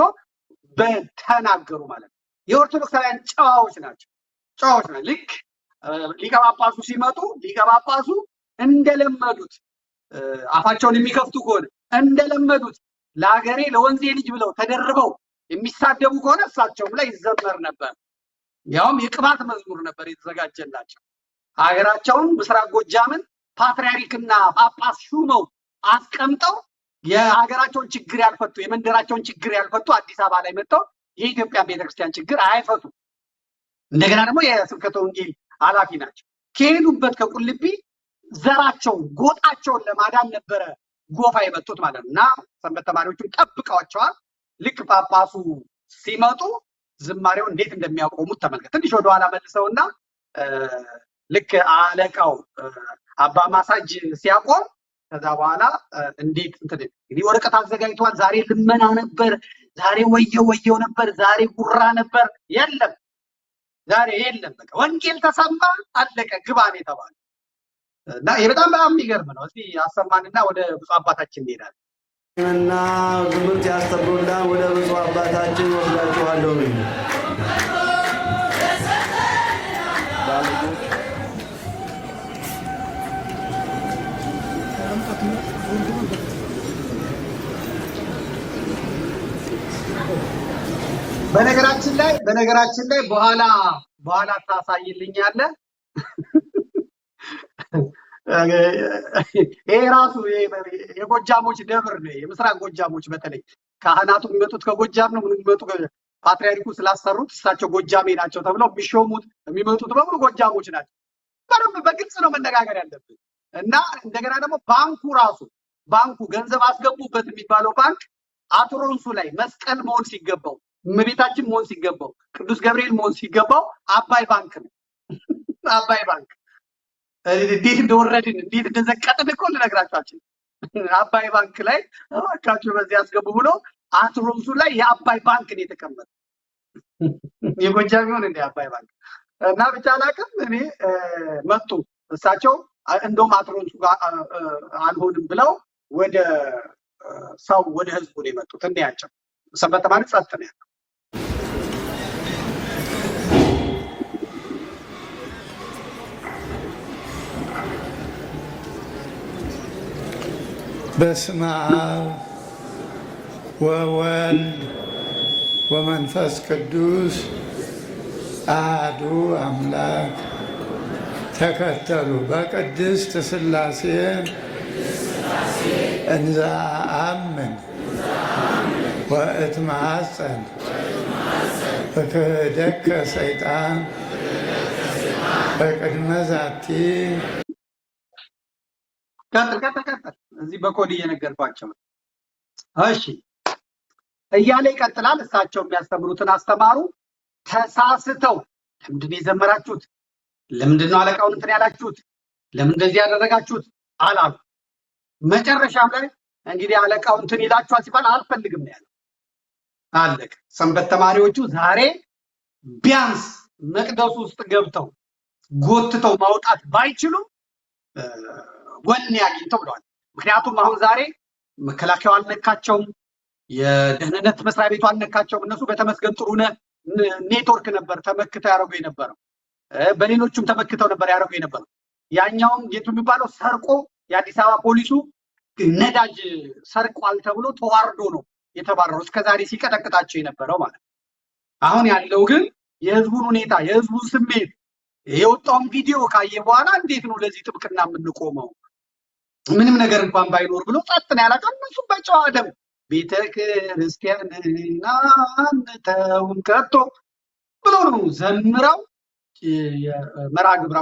በተናገሩ ማለት ነው። የኦርቶዶክሳውያን ጨዋዎች ናቸው። ልክ ሊቀ ጳጳሱ ሲመጡ ሊቀ ጳጳሱ እንደለመዱት አፋቸውን የሚከፍቱ ከሆነ እንደለመዱት ለሀገሬ ለወንዜ ልጅ ብለው ተደርበው የሚሳደቡ ከሆነ እሳቸውም ላይ ይዘመር ነበር። ያውም የቅባት መዝሙር ነበር የተዘጋጀላቸው። ሀገራቸውን ምስራቅ ጎጃምን ፓትርያርክና ጳጳስ ሹመው አስቀምጠው የሀገራቸውን ችግር ያልፈቱ የመንደራቸውን ችግር ያልፈቱ አዲስ አበባ ላይ መጥተው የኢትዮጵያን ቤተክርስቲያን ችግር አይፈቱ። እንደገና ደግሞ የስብከተ ወንጌል ኃላፊ ናቸው። ከሄዱበት ከቁልቢ ዘራቸውን ጎጣቸውን ለማዳን ነበረ ጎፋ የመጡት ማለት ነው። እና ሰንበት ተማሪዎቹን ጠብቀዋቸዋል። ልክ ጳጳሱ ሲመጡ ዝማሬውን እንዴት እንደሚያቆሙት ተመልከት። ትንሽ ወደኋላ መልሰውና ልክ አለቃው አባ ማሳጅ ሲያቆም ከዛ በኋላ እንዴት እንግዲህ ወረቀት አዘጋጅቷል። ዛሬ ልመና ነበር፣ ዛሬ ወየው ነበር፣ ዛሬ ጉራ ነበር። የለም ዛሬ የለም። በቃ ወንጌል ተሰማ፣ አለቀ፣ ግባን የተባለ እና ይሄ በጣም የሚገርም ነው። እስቲ አሰማንና ወደ ብፁዕ አባታችን እንሄዳለን እና ትምህርት ያስተምሩልናል። ወደ ብፁዕ አባታችን ወስዳችኋለሁ። በነገራችን ላይ በኋላ ታሳይልኛለህ። ይሄ ራሱ የጎጃሞች ደብር ነው። የምስራቅ ጎጃሞች በተለይ ካህናቱ የሚመጡት ከጎጃም ነው። ምን የሚመጡ ፓትርያርኩ ስላሰሩት እሳቸው ጎጃሜ ናቸው ተብለው የሚመጡት በሙሉ ጎጃሞች ናቸው። በደንብ በግልጽ ነው መነጋገር ያለብን። እና እንደገና ደግሞ ባንኩ ገንዘብ አስገቡበት የሚባለው ባንክ አትሮንሱ ላይ መስቀል መሆን ሲገባው፣ እመቤታችን መሆን ሲገባው፣ ቅዱስ ገብርኤል መሆን ሲገባው አባይ ባንክ ነው። አባይ ባንክ እንዴት እንደወረድን እንዴት እንደዘቀጥን እኮ ልነግራችሁ። አባይ ባንክ ላይ አካቹ በዚህ አስገቡ ብሎ አትሮንሱ ላይ የአባይ ባንክ ነው የተቀመጠ። የጎጃም ይሁን እንደ አባይ ባንክ እና ብቻ አላውቅም። እኔ መጡ እሳቸው እንደውም አትሮንሱ ጋር አልሆንም ብለው ወደ ህዝቡ ነው የመጡት። እንዲያቸው ሰንበት ተማሪ ጸጥ ነው ያለው። በስመ አብ ወወልድ ወመንፈስ ቅዱስ አሐዱ አምላክ ተከተሉ በቅድስት ሥላሴ እንዘ አአምን ወእትማጸን በክህደከ ሰይጣን በቅድመ ዛቲ። ቀጥል እዚህ በኮድ እየነገርኳቸው ነው። እሺ እያለ ይቀጥላል። እሳቸው የሚያስተምሩትን አስተማሩ። ተሳስተው ለምንድን ነው የዘመራችሁት? ለምንድን ነው አለቃውን እንትን ያላችሁት? ለምን እንደዚህ ያደረጋችሁት አላሉ። መጨረሻም ላይ እንግዲህ አለቃው እንትን ይላችኋል ሲባል አልፈልግም ነው ያለው። አለቀ። ሰንበት ተማሪዎቹ ዛሬ ቢያንስ መቅደሱ ውስጥ ገብተው ጎትተው ማውጣት ባይችሉም ወኔ አግኝተው ብለዋል። ምክንያቱም አሁን ዛሬ መከላከያው አልነካቸውም፣ የደህንነት መስሪያ ቤቱ አልነካቸውም። እነሱ በተመስገን ጥሩነህ ኔትወርክ ነበር ተመክተው ያደረጉ የነበረው፣ በሌሎቹም ተመክተው ነበር ያደረጉ የነበረው። ያኛውም የቱ የሚባለው ሰርቆ የአዲስ አበባ ፖሊሱ ነዳጅ ሰርቋል ተብሎ ተዋርዶ ነው የተባረረው፣ እስከዛሬ ሲቀጠቅጣቸው የነበረው ማለት ነው። አሁን ያለው ግን የህዝቡን ሁኔታ የህዝቡን ስሜት የወጣውን ቪዲዮ ካየ በኋላ እንዴት ነው ለዚህ ጥብቅና የምንቆመው? ምንም ነገር እንኳን ባይኖር ብሎ ጸጥ ነው ያላቸው። እነሱ በጨዋ ደም ቤተ ክርስቲያንን አንተውም ከቶ ብሎ ነው ዘምረው መርሐ ግብር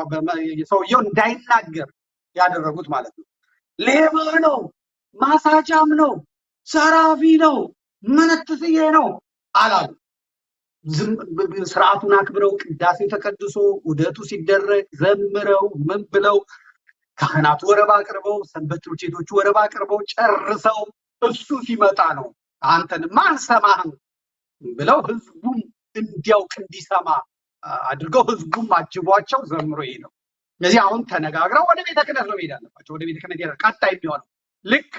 ሰውየው እንዳይናገር ያደረጉት ማለት ነው። ሌባ ነው፣ ማሳጃም ነው፣ ሰራፊ ነው፣ መነትስዬ ነው አላሉ። ስርዓቱን አክብረው ቅዳሴው ተቀድሶ ውደቱ ሲደረግ ዘምረው ምን ብለው ካህናቱ ወረባ አቅርበው ሰንበት ትምህርት ቤቶቹ ወረባ አቅርበው ጨርሰው እሱ ሲመጣ ነው አንተንማ አንሰማህም ብለው ህዝቡም እንዲያውቅ እንዲሰማ አድርገው ህዝቡም አጅቧቸው ዘምሮ ይሄ ነው። ስለዚህ አሁን ተነጋግረው ወደ ቤተ ክህነት ነው መሄድ አለባቸው። ወደ ቤተ ክህነት ይሄዳል። ቀጣይ የሚሆነው ልክ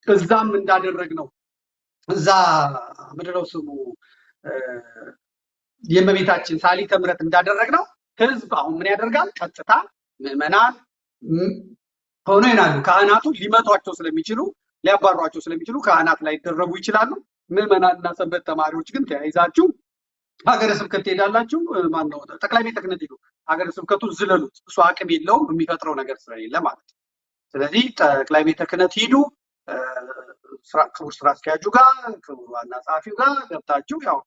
እዛም እንዳደረግ ነው። እዛ ምንድነው ስሙ የእመቤታችን ሳሊተ ምሕረት እንዳደረግ ነው። ህዝብ አሁን ምን ያደርጋል? ቀጥታ ምዕመናን ሆኖ ይናሉ። ካህናቱ ሊመቷቸው ስለሚችሉ ሊያባሯቸው ስለሚችሉ ካህናት ላይ ይደረጉ ይችላሉ። ምዕመናንና ሰንበት ተማሪዎች ግን ተያይዛችሁ ሀገረ ስብከት ትሄዳላችሁ። ማነው ጠቅላይ ቤተ ክህነት ሄዱ። ሀገረ ስብከቱ ዝለሉት። እሱ አቅም የለውም የሚፈጥረው ነገር ስለሌለ ማለት ነው። ስለዚህ ጠቅላይ ቤተ ክህነት ሂዱ። ክቡር ስራ አስኪያጁ ጋር ክቡር ዋና ጸሐፊው ጋር ገብታችሁ ያው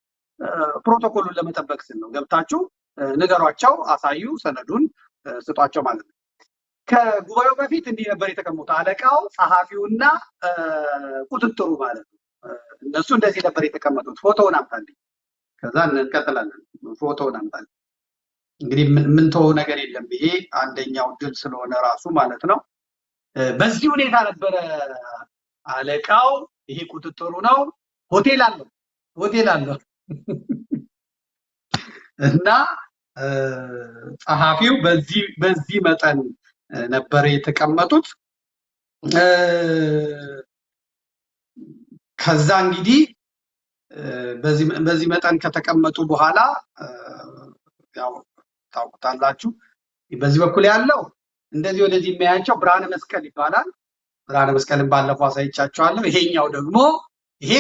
ፕሮቶኮሉን ለመጠበቅ ስል ነው ገብታችሁ ንገሯቸው፣ አሳዩ፣ ሰነዱን ስጧቸው ማለት ነው። ከጉባኤው በፊት እንዲህ ነበር የተቀመጡት አለቃው፣ ጸሐፊውና ቁጥጥሩ ማለት ነው። እነሱ እንደዚህ ነበር የተቀመጡት። ፎቶውን አምጣልኝ፣ ከዛ እንቀጥላለን። ፎቶውን አምጣልኝ። እንግዲህ ምን ተው ነገር የለም። ይሄ አንደኛው ድል ስለሆነ ራሱ ማለት ነው። በዚህ ሁኔታ ነበረ አለቃው። ይሄ ቁጥጥሩ ነው። ሆቴል አለው እና ጸሐፊው በዚህ መጠን ነበር የተቀመጡት። ከዛ እንግዲህ በዚህ መጠን ከተቀመጡ በኋላ ያው ታውቁታላችሁ። በዚህ በኩል ያለው እንደዚህ ወደዚህ የሚያያቸው ብርሃነ መስቀል ይባላል። ብርሃነ መስቀልን ባለፈው አሳይቻችኋለሁ። ይሄኛው ደግሞ ይሄ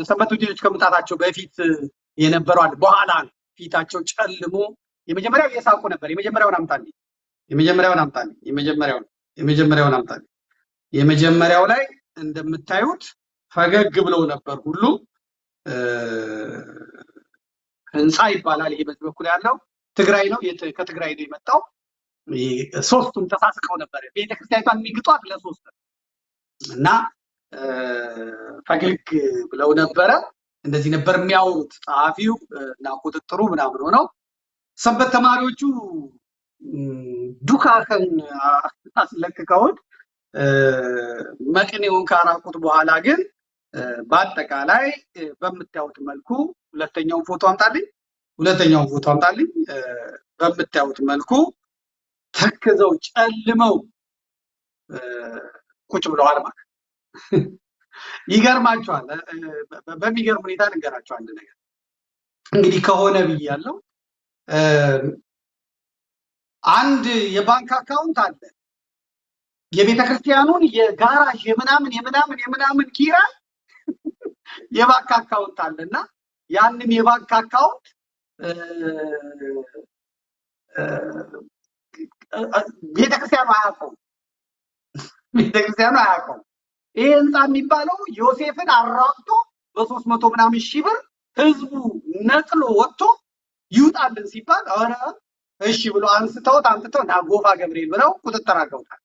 ሰንበት ልጆች ከመምጣታቸው በፊት የነበረው አለ። በኋላ ፊታቸው ጨልሞ የመጀመሪያው እየሳቁ ነበር። የመጀመሪያውን አምጣልኝ። የመጀመሪያው ላይ እንደምታዩት ፈገግ ብለው ነበር ሁሉም። ህንፃ ይባላል። ይሄ በዚህ በኩል ያለው ትግራይ ነው። ከትግራይ ነው የመጣው። ሶስቱም ተሳስቀው ነበር። ቤተክርስቲያኒቷን የሚግጧት ለሶስት እና ፈገግ ብለው ነበረ። እንደዚህ ነበር የሚያወሩት ጸሐፊው እና ቁጥጥሩ ምናምን ሆነው ሰንበት ተማሪዎቹ ዱካከን አስለቅቀውት መቅኔውን ካራቁት በኋላ ግን በአጠቃላይ በምታዩት መልኩ ሁለተኛውን ፎቶ አምጣልኝ። በምታዩት መልኩ ተክዘው ጨልመው ቁጭ ብለዋል ማለት ይገርማቸዋል። በሚገርም ሁኔታ ልንገራቸው አንድ ነገር እንግዲህ ከሆነ ብያለሁ። አንድ የባንክ አካውንት አለ። የቤተክርስቲያኑን የጋራዥ የምናምን ኪራይ የባንክ አካውንት አለና ያንን የባንክ አካውንት ቤተክርስቲያኑ አያውቀውም። ይሄ ህንፃ የሚባለው ዮሴፍን አራቅቶ በ300 ምናምን ሺህ ብር ህዝቡ ነቅሎ ወጥቶ ይውጣልን ሲባል አረ እሺ ብሎ አንስተው ና ጎፋ ገብርኤል ብለው ቁጥጥር አድርገውታል።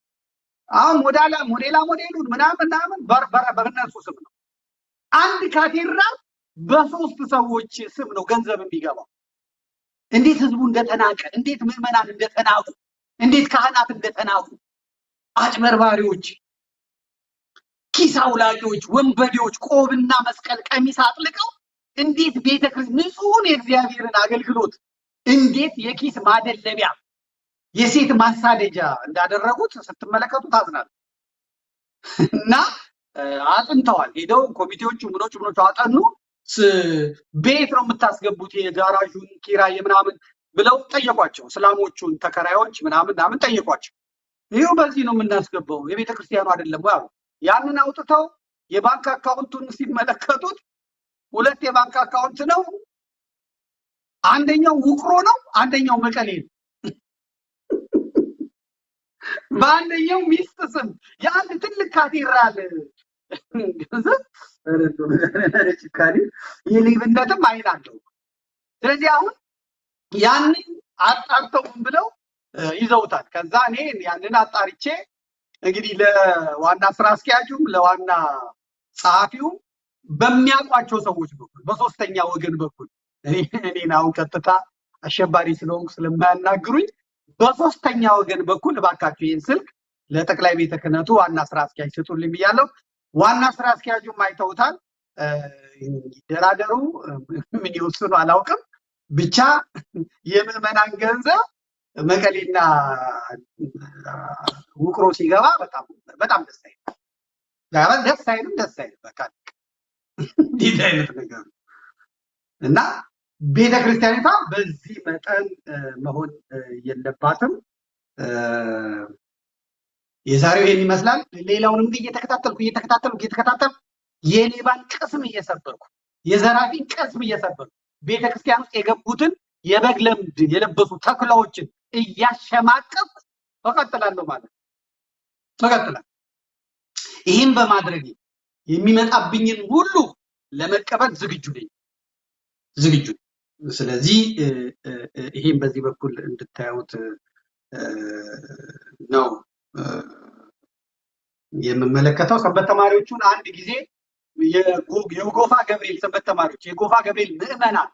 አሁን ሞዴሉን ምናምን በእነሱ ስም ነው። አንድ ካቴድራል በሶስት ሰዎች ስም ነው ገንዘብ የሚገባው። እንዴት ህዝቡ እንደተናቀ፣ እንዴት ምዕመናን እንደተናቁ፣ እንዴት ካህናት እንደተናቁ፣ አጭበርባሪዎች፣ ኪስ አውላቂዎች፣ ወንበዴዎች ቆብና መስቀል ቀሚስ አጥልቀው እንዴት ቤተክርስቲያን ንጹህን የእግዚአብሔርን አገልግሎት እንዴት የኪስ ማደለቢያ የሴት ማሳደጃ እንዳደረጉት ስትመለከቱ ታዝናል። እና አጥንተዋል። ሄደው ኮሚቴዎቹ ምኖቹ አጠኑ። ቤት ነው የምታስገቡት የጋራዡን ኪራይ ምናምን ብለው ጠየቋቸው። እስላሞቹን ተከራዮች ምናምን ጠየቋቸው። ይሄው በዚህ ነው የምናስገባው የቤተ ክርስቲያኑ አይደለም ወይ አሉ። ያንን አውጥተው የባንክ አካውንቱን ሲመለከቱት ሁለት የባንክ አካውንት ነው። አንደኛው ውቅሮ ነው፣ አንደኛው መቀሌ ነው። በአንደኛው ሚስት ስም የአንድ ትልቅ ካቴድራል የሌብነትም አይን አለው። ስለዚህ አሁን ያንን አጣርተው ብለው ይዘውታል። ከዛ እኔ ያንን አጣርቼ እንግዲህ ለዋና ስራ አስኪያጁም ለዋና ጸሐፊውም በሚያውቋቸው ሰዎች በኩል በሶስተኛ ወገን በኩል እኔን አሁን ቀጥታ አሸባሪ ስለሆንኩ ስለማያናግሩኝ በሶስተኛ ወገን በኩል እባካችሁ ይህን ስልክ ለጠቅላይ ቤተ ክህነቱ ዋና ስራ አስኪያጅ ስጡልኝ ብያለሁ። ዋና ስራ አስኪያጁም አይተውታል። ይደራደሩ ምን ይወስኑ አላውቅም። ብቻ የምዕመናን ገንዘብ መቀሌና ውቅሮ ሲገባ በጣም ደስ አይልም። በቃ እንዲህ አይነት ነገር እና ቤተክርስቲያኒቷ በዚህ መጠን መሆን የለባትም። የዛሬው ይሄን ይመስላል። ሌላውንም እየተከታተልኩ የሌባን ቅስም እየሰበርኩ የዘራፊን ቅስም እየሰበርኩ ቤተክርስቲያን ውስጥ የገቡትን የበግ ለምድ የለበሱ ተኩላዎችን እያሸማቀቅኩ እቀጥላለሁ ማለት ነው። ይህን በማድረግ የሚመጣብኝን ሁሉ ለመቀበል ዝግጁ ነኝ። ስለዚህ ይሄን በዚህ በኩል እንድታዩት ነው የምመለከተው። ሰንበት ተማሪዎቹን አንድ ጊዜ የጎፋ ገብርኤል ሰንበት ተማሪዎች የጎፋ ገብርኤል ምዕመናን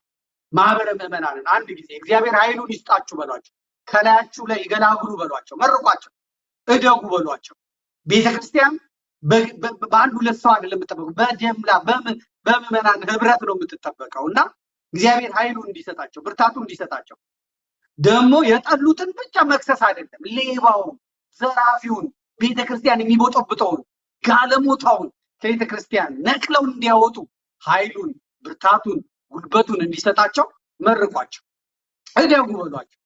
ማህበረ ምዕመናንን አንድ ጊዜ እግዚአብሔር ኃይሉን ይስጣችሁ በሏቸው። ከላያችሁ ላይ ይገላግሉ በሏቸው። መርቋቸው፣ እደጉ በሏቸው። ቤተክርስቲያን በአንድ ሁለት ሰው አይደለም የምትጠበቀው፣ በጀምላ በምዕመናን ህብረት ነው የምትጠበቀው። እና እግዚአብሔር ኃይሉን እንዲሰጣቸው፣ ብርታቱን እንዲሰጣቸው፣ ደግሞ የጠሉትን ብቻ መክሰስ አይደለም፣ ሌባውን፣ ዘራፊውን፣ ቤተክርስቲያን የሚቦጠብጠውን ጋለሞታውን ከቤተክርስቲያን ነቅለው እንዲያወጡ ኃይሉን፣ ብርታቱን፣ ጉልበቱን እንዲሰጣቸው መርቋቸው፣ እደጉ በሏቸው።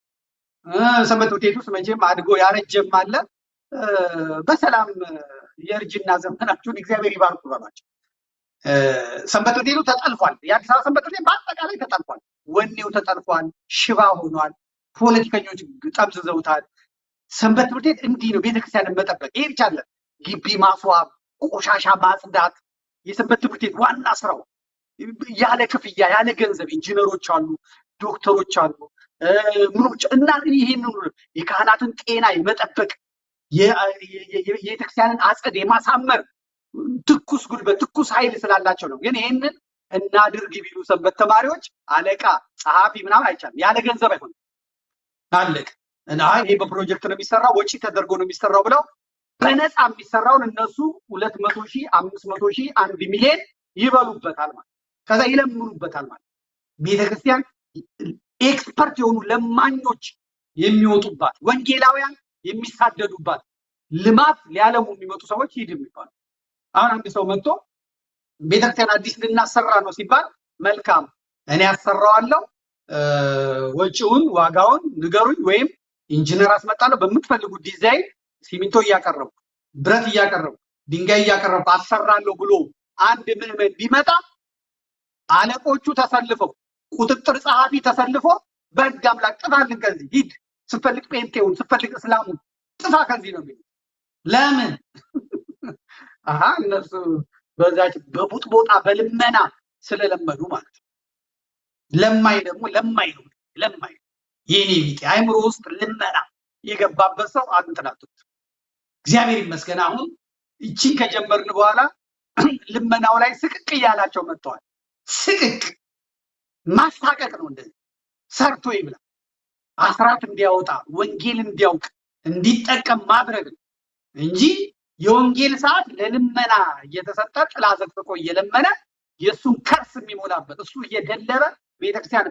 ሰንበት ትምህርት ቤት ውስጥ መቼም አድጎ ያረጀም አለ። በሰላም የእርጅና ዘመናችሁን እግዚአብሔር ይባርኩ በሏቸው። ሰንበት ትምህርት ቤቱ ተጠልፏል። የአዲስ አበባ ሰንበት ትምህርት ቤት በአጠቃላይ ተጠልፏል። ወኔው ተጠልፏል። ሽባ ሆኗል። ፖለቲከኞች ጠምዝዘውታል። ሰንበት ትምህርት ቤት እንዲህ ነው ቤተክርስቲያንን መጠበቅ። ይሄ ብቻ አለ። ግቢ ማስዋብ፣ ቆሻሻ ማጽዳት የሰንበት ትምህርት ቤት ዋና ስራው። ያለ ክፍያ ያለ ገንዘብ ኢንጂነሮች አሉ፣ ዶክተሮች አሉ፣ ምኖች እና ይሄን የካህናትን ጤና የመጠበቅ የቤተክርስቲያንን አጸድ የማሳመር ትኩስ ጉልበት ትኩስ ኃይል ስላላቸው ነው። ግን ይሄንን እናድርግ ቢሉ ሰንበት ተማሪዎች አለቃ ጸሐፊ ምናምን አይቻልም። ያለ ገንዘብ አይሆንም። አለቅ እና ይሄ በፕሮጀክት ነው የሚሰራው፣ ወጪ ተደርጎ ነው የሚሰራው ብለው በነፃ የሚሰራውን እነሱ 200,000 500,000 1 ሚሊዮን ይበሉበታል ማለት፣ ከዛ ይለምኑበታል ማለት። ቤተክርስቲያን ኤክስፐርት የሆኑ ለማኞች የሚወጡባት፣ ወንጌላውያን የሚሳደዱባት፣ ልማት ሊያለሙ የሚመጡ ሰዎች ሂድ የሚባሉ። አሁን አንድ ሰው መጥቶ ቤተክርስቲያን አዲስ ልናሰራ ነው ሲባል መልካም እኔ ያሰራዋለሁ፣ ወጪውን ዋጋውን ንገሩኝ፣ ወይም ኢንጂነር አስመጣለሁ፣ በምትፈልጉት ዲዛይን ሲሚንቶ እያቀረቡ ብረት እያቀረቡ ድንጋይ እያቀረቡ አሰራለሁ ብሎ አንድ ምዕመን ቢመጣ አለቆቹ ተሰልፈው ቁጥጥር ጸሐፊ ተሰልፎ በሕግ አምላክ ጥፋልን ከዚህ ሂድ፣ ስፈልግ ጴንጤውን ስፈልግ እስላሙን ጥፋ ከዚህ ነው የሚሉት። ለምን? እነሱ በዛች በቡጥቦጣ በልመና ስለለመዱ ማለት ነው። ለማይ ደግሞ ለማይ ነው ለማይ የኔ ቢጤ አይምሮ ውስጥ ልመና የገባበት ሰው አንተናቱት። እግዚአብሔር ይመስገን አሁን እቺን ከጀመርን በኋላ ልመናው ላይ ስቅቅ እያላቸው መጥተዋል። ስቅቅ ማስታቀቅ ነው። እንደዚህ ሰርቶ ይብላ፣ አስራት እንዲያወጣ፣ ወንጌል እንዲያውቅ፣ እንዲጠቀም ማድረግ ነው እንጂ የወንጌል ሰዓት ለልመና እየተሰጠ ጥላ ዘቅዝቆ እየለመነ የእሱን ከርስ የሚሞላበት እሱ እየደለበ ቤተክርስቲያን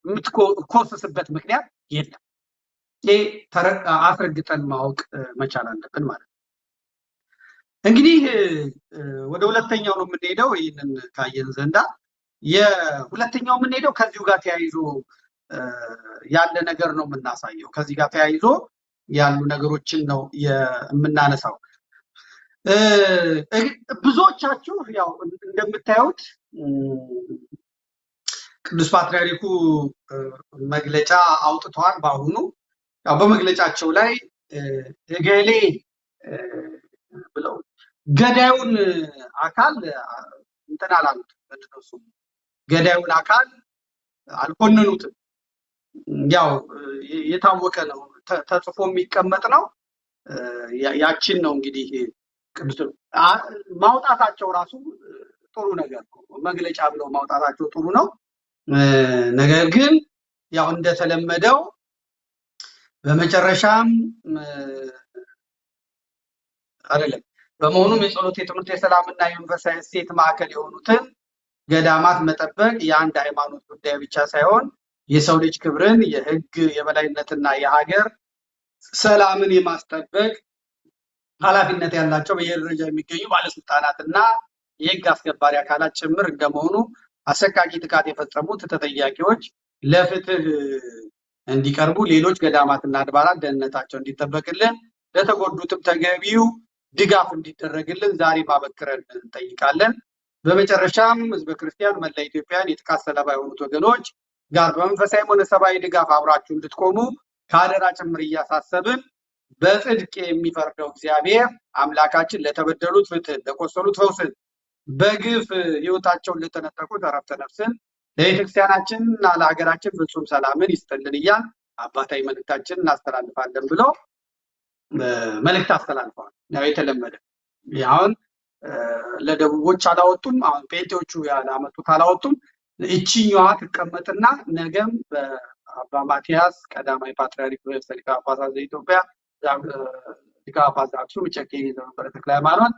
የምትኮስስበት ምክንያት የለም። ይህ አስረግጠን ማወቅ መቻል አለብን ማለት ነው። እንግዲህ ወደ ሁለተኛው ነው የምንሄደው። ይህንን ካየን ዘንዳ የሁለተኛው የምንሄደው ከዚሁ ጋር ተያይዞ ያለ ነገር ነው የምናሳየው። ከዚህ ጋር ተያይዞ ያሉ ነገሮችን ነው የምናነሳው። ብዙዎቻችሁ ያው እንደምታዩት ቅዱስ ፓትርያርኩ መግለጫ አውጥተዋል። በአሁኑ ያው በመግለጫቸው ላይ እገሌ ብለው ገዳዩን አካል እንትን አላሉት። ምንድነው እሱ ገዳዩን አካል አልኮነኑትም። ያው የታወቀ ነው፣ ተጽፎ የሚቀመጥ ነው። ያችን ነው እንግዲህ ቅዱስ ማውጣታቸው ራሱ ጥሩ ነገር ነው። መግለጫ ብለው ማውጣታቸው ጥሩ ነው። ነገር ግን ያው እንደተለመደው በመጨረሻም አይደለም። በመሆኑም የጸሎት የትምህርት የሰላምና የመንፈሳዊ እሴት ማዕከል የሆኑትን ገዳማት መጠበቅ የአንድ ሃይማኖት ጉዳይ ብቻ ሳይሆን የሰው ልጅ ክብርን፣ የሕግ የበላይነትና የሀገር ሰላምን የማስጠበቅ ኃላፊነት ያላቸው በየደረጃ የሚገኙ ባለስልጣናትና የሕግ አስከባሪ አካላት ጭምር እንደመሆኑ አሰቃቂ ጥቃት የፈጸሙት ተጠያቂዎች ለፍትህ እንዲቀርቡ፣ ሌሎች ገዳማትና አድባራት ደህንነታቸው እንዲጠበቅልን፣ ለተጎዱትም ተገቢው ድጋፍ እንዲደረግልን ዛሬ ማበክረን እንጠይቃለን። በመጨረሻም ህዝበ ክርስቲያን መላ ኢትዮጵያን የጥቃት ሰለባ የሆኑት ወገኖች ጋር በመንፈሳዊ ሆነ ሰብአዊ ድጋፍ አብራችሁ እንድትቆሙ ከአደራ ጭምር እያሳሰብን በጽድቅ የሚፈርደው እግዚአብሔር አምላካችን ለተበደሉት ፍትህ፣ ለቆሰሉት ፈውስን፣ በግፍ ህይወታቸውን ለተነጠቁት ዕረፍተ ነፍስን፣ ለቤተክርስቲያናችንና ለሀገራችን ፍጹም ሰላምን ይስጥልን እያል አባታዊ መልእክታችንን እናስተላልፋለን ብለው መልእክት አስተላልፈዋል። ያው የተለመደ አሁን ለደቡቦች አላወጡም፣ አሁን ጴንጤዎቹ ያላመጡት አላወጡም። እቺኛዋ ተቀመጥና ነገም በአባ ማቲያስ ቀዳማዊ ፓትርያርክ ርዕሰ ሊቃነ ጳጳሳት ዘኢትዮጵያ ሊቀ ጳጳስ ዘአክሱም እጨጌ ዘመንበረ ተክለ ሃይማኖት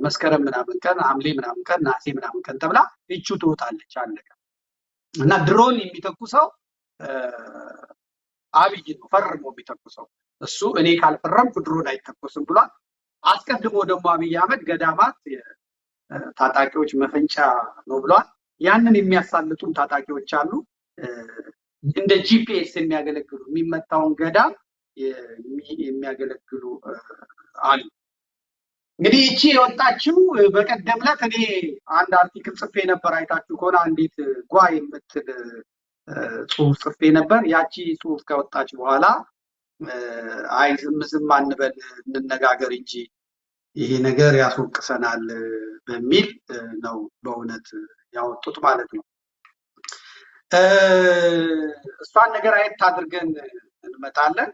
መስከረም ምናምን ቀን ሐምሌ ምናምን ቀን ነሐሴ ምናምን ቀን ተብላ እቹ ትወጣለች አለቀ። እና ድሮን የሚተኩሰው አብይ ነው ፈርሞ የሚተኩሰው እሱ እኔ ካልፈረምኩ ድሮን አይተኩስም ብሏል። አስቀድሞ ደግሞ አብይ አህመድ ገዳማት ታጣቂዎች መፈንጫ ነው ብሏል። ያንን የሚያሳልጡን ታጣቂዎች አሉ እንደ ጂፒኤስ የሚያገለግሉ የሚመታውን ገዳም የሚያገለግሉ አሉ። እንግዲህ እቺ የወጣችው በቀደም ዕለት እኔ አንድ አርቲክል ጽፌ ነበር አይታችሁ ከሆነ አንዲት ጓ የምትል ጽሁፍ ጽፌ ነበር። ያቺ ጽሁፍ ከወጣች በኋላ አይ ዝም አንበል እንነጋገር እንጂ ይሄ ነገር ያስወቅሰናል በሚል ነው በእውነት ያወጡት ማለት ነው። እሷን ነገር አየት አድርገን እንመጣለን።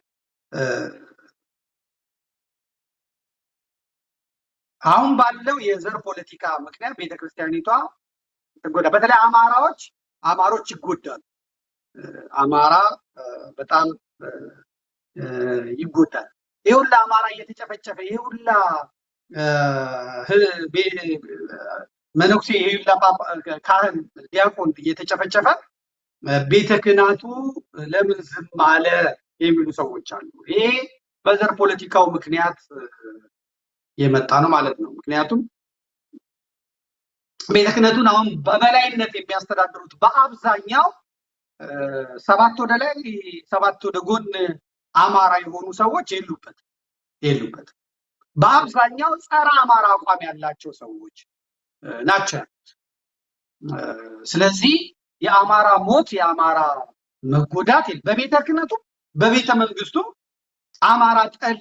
አሁን ባለው የዘር ፖለቲካ ምክንያት ቤተክርስቲያኒቷ ተጎዳ። በተለይ አማሮች ይጎዳሉ። አማራ በጣም ይጎዳል። ይሁላ አማራ እየተጨፈጨፈ ይሁላ መነኩሴ ይሁላ ካህን ዲያቆን እየተጨፈጨፈ ቤተ ክህነቱ ለምን ዝም አለ የሚሉ ሰዎች አሉ። ይሄ በዘር ፖለቲካው ምክንያት የመጣ ነው ማለት ነው። ምክንያቱም ቤተ ክህነቱን አሁን በበላይነት የሚያስተዳድሩት በአብዛኛው 7 ወደ ላይ 7 ወደ ጎን አማራ የሆኑ ሰዎች የሉበት። በአብዛኛው ጸረ አማራ አቋም ያላቸው ሰዎች ናቸው። ስለዚህ የአማራ ሞት የአማራ መጎዳት በቤተ ክህነቱ በቤተ መንግስቱ አማራ ጠል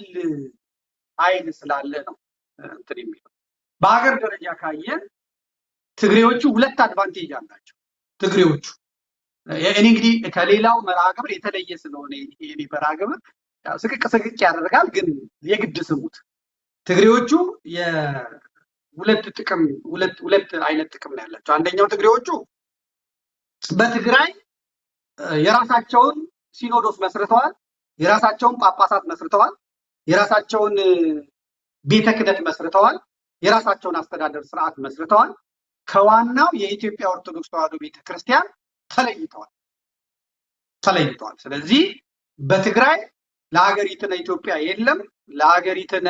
ኃይል ስላለ ነው እንትን የሚለው። በሀገር ደረጃ ካየን ትግሬዎቹ ሁለት አድቫንቴጅ አላቸው። ትግሬዎቹ እኔ እንግዲህ ከሌላው መርሃ ግብር የተለየ ስለሆነ የኔ መርሃ ግብር ስቅቅ ያደርጋል፣ ግን የግድ ስሙት። ትግሬዎቹ ሁለት አይነት ጥቅም ነው ያላቸው። አንደኛው ትግሬዎቹ በትግራይ የራሳቸውን ሲኖዶስ መስርተዋል፣ የራሳቸውን ጳጳሳት መስርተዋል፣ የራሳቸውን ቤተ ክህነት መስርተዋል፣ የራሳቸውን አስተዳደር ስርዓት መስርተዋል። ከዋናው የኢትዮጵያ ኦርቶዶክስ ተዋሕዶ ቤተክርስቲያን ተለይተዋል። ስለዚህ በትግራይ ለሀገሪቱነ ኢትዮጵያ የለም፣ ለሀገሪቱነ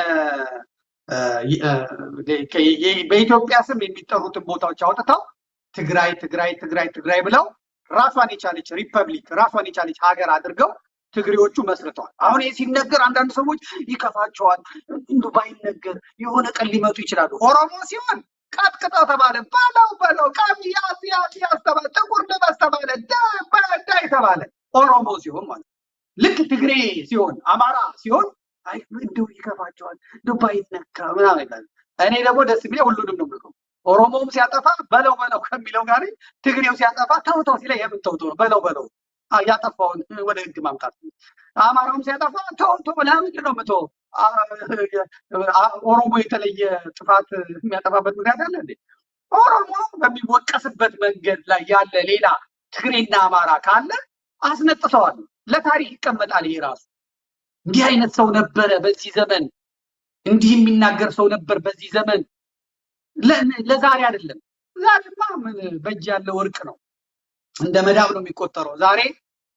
በኢትዮጵያ ስም የሚጠሩትን ቦታዎች አውጥተው ትግራይ ብለው ራሷን የቻለች ሪፐብሊክ ራሷን የቻለች ሀገር አድርገው ትግሬዎቹ መስርተዋል። አሁን ይሄ ሲነገር አንዳንድ ሰዎች ይከፋቸዋል። እንደው ባይነገር የሆነ ቀን ሊመጡ ይችላሉ። ኦሮሞ ሲሆን ቀጥቅጠው ተባለ፣ በለው ያስ ተባለ፣ ጥቁር ልበስ ተባለ፣ ዳይ ተባለ። ኦሮሞ ሲሆን ማለት ልክ ትግሬ ሲሆን አማራ ሲሆን አይ እንደው ይከፋቸዋል እንደው ባይነካ ምናምን ይላል። እኔ ደግሞ ደስ የሚለኝ ሁሉንም ነው የምልከው። ኦሮሞም ሲያጠፋ በለው ከሚለው ጋር ትግሬው ሲያጠፋ ተው ሲለኝ የምን ተው በለው ያጠፋውን ወደ ህግ ማምጣት። አማራውም ሲያጠፋ ተው ለምንድን ነው የምትተው? ኦሮሞ የተለየ ጥፋት የሚያጠፋበት ምክንያት አለ እንዴ? ኦሮሞ በሚወቀስበት መንገድ ላይ ያለ ሌላ ትግሬና አማራ ካለ አስነጥሰዋል። ለታሪክ ይቀመጣል። ይሄ ራሱ እንዲህ አይነት ሰው ነበረ በዚህ ዘመን፣ እንዲህ የሚናገር ሰው ነበር በዚህ ዘመን። ለዛሬ አይደለም። ዛሬማ ምን በእጅ ያለ ወርቅ ነው፣ እንደ መዳብ ነው የሚቆጠረው። ዛሬ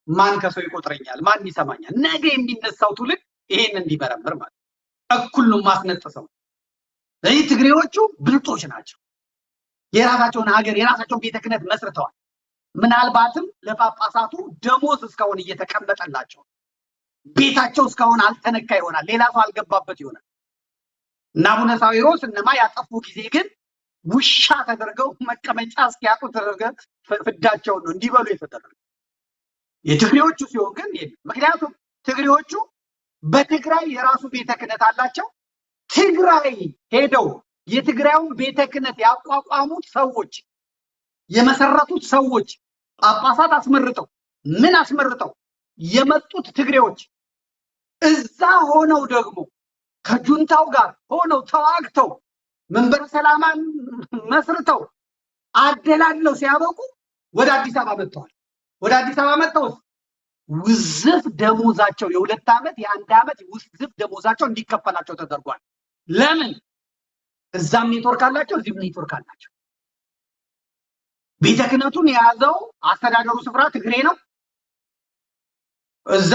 ማን ከሰው ይቆጥረኛል? ማን ይሰማኛል? ነገ የሚነሳው ትውልድ ይሄን እንዲመረምር ማለት እኩል ነው ማስነጥሰው። ስለዚህ ትግሬዎቹ ብልጦች ናቸው። የራሳቸውን ሀገር የራሳቸውን ቤተ ክህነት መስርተዋል። ምናልባትም ለጳጳሳቱ ደሞዝ እስካሁን እየተቀመጠላቸው፣ ቤታቸው እስካሁን አልተነካ ይሆናል፣ ሌላ ሰው አልገባበት ይሆናል። እና አቡነ ሳዊሮስ እነማ ያጠፉ ጊዜ ግን ውሻ ተደርገው መቀመጫ እስኪያጡ ተደረገ። ፍዳቸውን ነው እንዲበሉ የተደረገ። የትግሬዎቹ ሲሆን ግን ምክንያቱም ትግሬዎቹ በትግራይ የራሱ ቤተ ክህነት አላቸው። ትግራይ ሄደው የትግራዩን ቤተ ክህነት ያቋቋሙት ሰዎች የመሰረቱት ሰዎች ጳጳሳት አስመርጠው ምን አስመርጠው የመጡት ትግሬዎች እዛ ሆነው ደግሞ ከጁንታው ጋር ሆነው ተዋግተው መንበረ ሰላማን መስርተው አደላድለው ሲያበቁ ወደ አዲስ አበባ መጥተዋል። ወደ አዲስ አበባ መጥተው ውዝፍ ደሞዛቸው የ2 ዓመት የ1 ዓመት ውዝፍ ደሞዛቸው እንዲከፈላቸው ተደርጓል። ለምን? እዛም ኔትወርክ አላቸው፣ እዚህም ኔትወርክ አላቸው። ቤተ ክህነቱን የያዘው አስተዳደሩ ስፍራ ትግሬ ነው። እዛ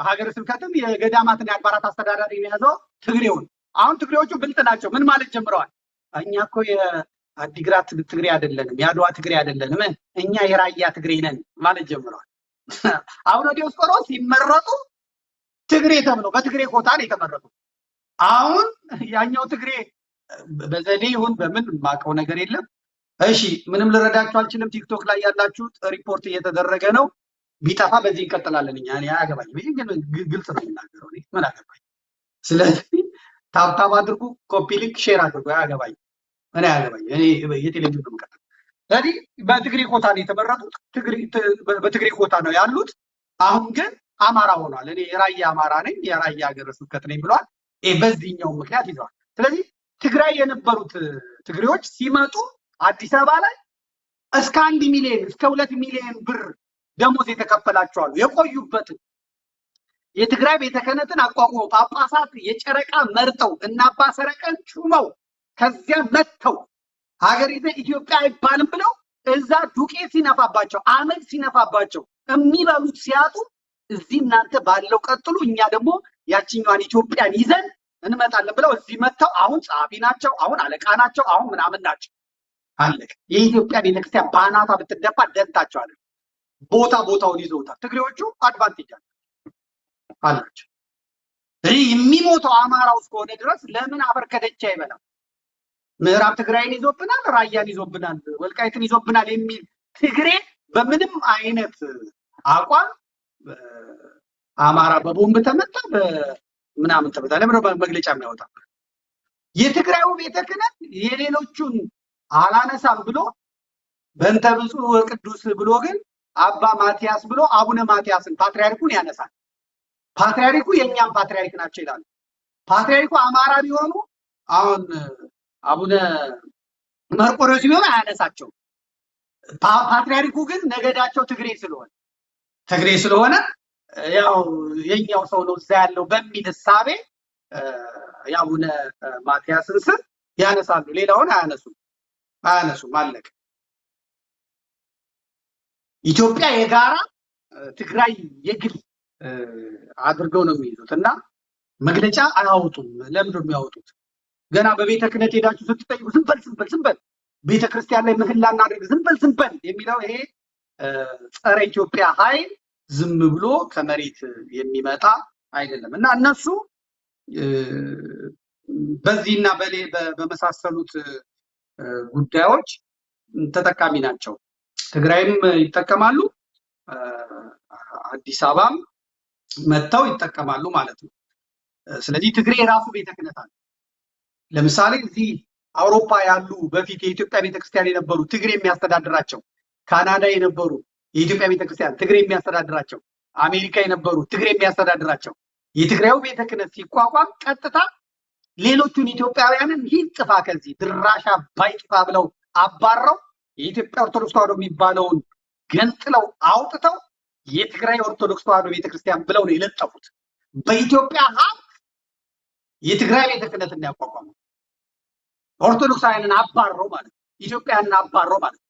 ሀገረ ስብከትም የገዳማትን የአድባራት አስተዳዳሪ የያዘው ትግሬውን። አሁን ትግሬዎቹ ብልጥ ናቸው። ምን ማለት ጀምረዋል? እኛ እኮ የአዲግራት ትግሬ አይደለንም፣ የአድዋ ትግሬ አይደለንም፣ እኛ የራያ ትግሬ ነን ማለት ጀምረዋል። አሁን ዲዮስቆሮስ ሲመረጡ ትግሬ ተብለው በትግሬ ኮታ ነው የተመረጡ። አሁን ያኛው ትግሬ በዘዴ ይሁን በምን ማቀው ነገር የለም። እሺ ምንም ልረዳችሁ አልችልም። ቲክቶክ ላይ ያላችሁት ሪፖርት እየተደረገ ነው። ቢጠፋ በዚህ እንቀጥላለን። እኔ አያገባኝም። ይሄ ግን ግልጽ ነው የሚናገረው። እኔ ምን አገባኝ? ስለዚህ ታብታብ አድርጉ፣ ኮፒ ሊንክ፣ ሼር አድርጉ። አያገባኝም። እኔ አያገባኝም። እኔ የቴሌቪዥን ነው የምቀጥለው። ስለዚህ በትግሬ ኮታ ነው የተመረጡት። በትግሬ ኮታ ነው ያሉት። አሁን ግን አማራ ሆኗል። እኔ የራያ አማራ ነኝ፣ የራያ ሀገረ ስብከት ነኝ ብሏል። በዚህኛው ምክንያት ይዘዋል። ስለዚህ ትግራይ የነበሩት ትግሬዎች ሲመጡ አዲስ አበባ ላይ እስከ 1 ሚሊዮን እስከ 2 ሚሊዮን ብር ደሞዝ የተከፈላቸው አሉ። የቆዩበትን የትግራይ ቤተ ክህነትን አቋቁመው ጳጳሳት የጨረቃ መርጠው እና አባ ሰረቀን ሹመው ከዚያ መጥተው ሀገሪቱ ኢትዮጵያ አይባልም ብለው እዛ ዱቄት ሲነፋባቸው አመድ ሲነፋባቸው የሚበሉት ሲያጡ እዚህ እናንተ ባለው ቀጥሉ፣ እኛ ደግሞ ያቺኛዋን ኢትዮጵያን ይዘን እንመጣለን ብለው እዚህ መጥተው አሁን ጸሐፊ ናቸው፣ አሁን አለቃ ናቸው፣ አሁን ምናምን ናቸው። አለቀ። የኢትዮጵያ ቤተክርስቲያን ባናታ ብትደፋ ደንታቸው አለ። ቦታውን ይዘውታል። ትግሬዎቹ አድቫንቴጅ አላቸው። የሚሞተው አማራው እስከሆነ ድረስ ለምን አፈር ከደቻ አይበላም? ምዕራብ ትግራይን ይዞብናል፣ ራያን ይዞብናል፣ ወልቃይትን ይዞብናል የሚል ትግሬ በምንም አይነት አቋም አማራ በቦምብ ተመታ በምናምን ተመታ ለምን መግለጫ የሚያወጣ? የትግራዩ ቤተ ክህነት የሌሎቹን አላነሳም ብሎ በእንተ ብፁዕ ወቅዱስ ብሎ ግን አባ ማቲያስ ብሎ አቡነ ማቲያስን ፓትርያርኩን ያነሳል። ፓትርያርኩ የኛም ፓትርያርክ ናቸው ይላሉ። ፓትርያርኩ አማራ ቢሆኑ አሁን አቡነ መርቆሬዎስ ቢሆን አያነሳቸው። ፓትርያርኩ ግን ነገዳቸው ትግሬ ስለሆነ ያው የኛው ሰው ነው እዛ ያለው በሚል እሳቤ የአቡነ ማቲያስን ስም ያነሳሉ። ሌላውን አያነሱም። አለቀ። ኢትዮጵያ የጋራ ትግራይ የግል አድርገው ነው የሚይዙት እና መግለጫ አያወጡም። ለምን ነው የሚያወጡት? ገና በቤተ ክህነት ሄዳችሁ ስትጠይቁ ዝም በል ቤተ ክርስቲያን ላይ ምህላ እናድርግ ዝም በል የሚለው ይሄ ጸረ ኢትዮጵያ ኃይል ዝም ብሎ ከመሬት የሚመጣ አይደለም እና እነሱ በዚህና በመሳሰሉት ጉዳዮች ተጠቃሚ ናቸው። ትግራይም ይጠቀማሉ፣ አዲስ አበባም መጥተው ይጠቀማሉ ማለት ነው። ስለዚህ ትግሬ የራሱ ቤተ ክህነት አለ። ለምሳሌ እዚህ አውሮፓ ያሉ በፊት የኢትዮጵያ ቤተክርስቲያን የነበሩ ትግሬ የሚያስተዳድራቸው፣ ካናዳ የነበሩ የኢትዮጵያ ቤተክርስቲያን ትግሬ የሚያስተዳድራቸው፣ አሜሪካ የነበሩ ትግሬ የሚያስተዳድራቸው የትግራዩ ቤተ ክህነት ሲቋቋም ቀጥታ ሌሎቹን ኢትዮጵያውያንን ይህ ጥፋ ከዚህ ድራሻ ባይጥፋ ብለው አባረው የኢትዮጵያ ኦርቶዶክስ ተዋሕዶ የሚባለውን ገንጥለው አውጥተው የትግራይ ኦርቶዶክስ ተዋሕዶ ቤተክርስቲያን ብለው ነው የለጠፉት። በኢትዮጵያ ሀብት የትግራይ ቤተ ክህነትን ያቋቋመው ኦርቶዶክሳውያንን አባረው ማለት ነው። ኢትዮጵያውያንን አባረው ማለት ነው።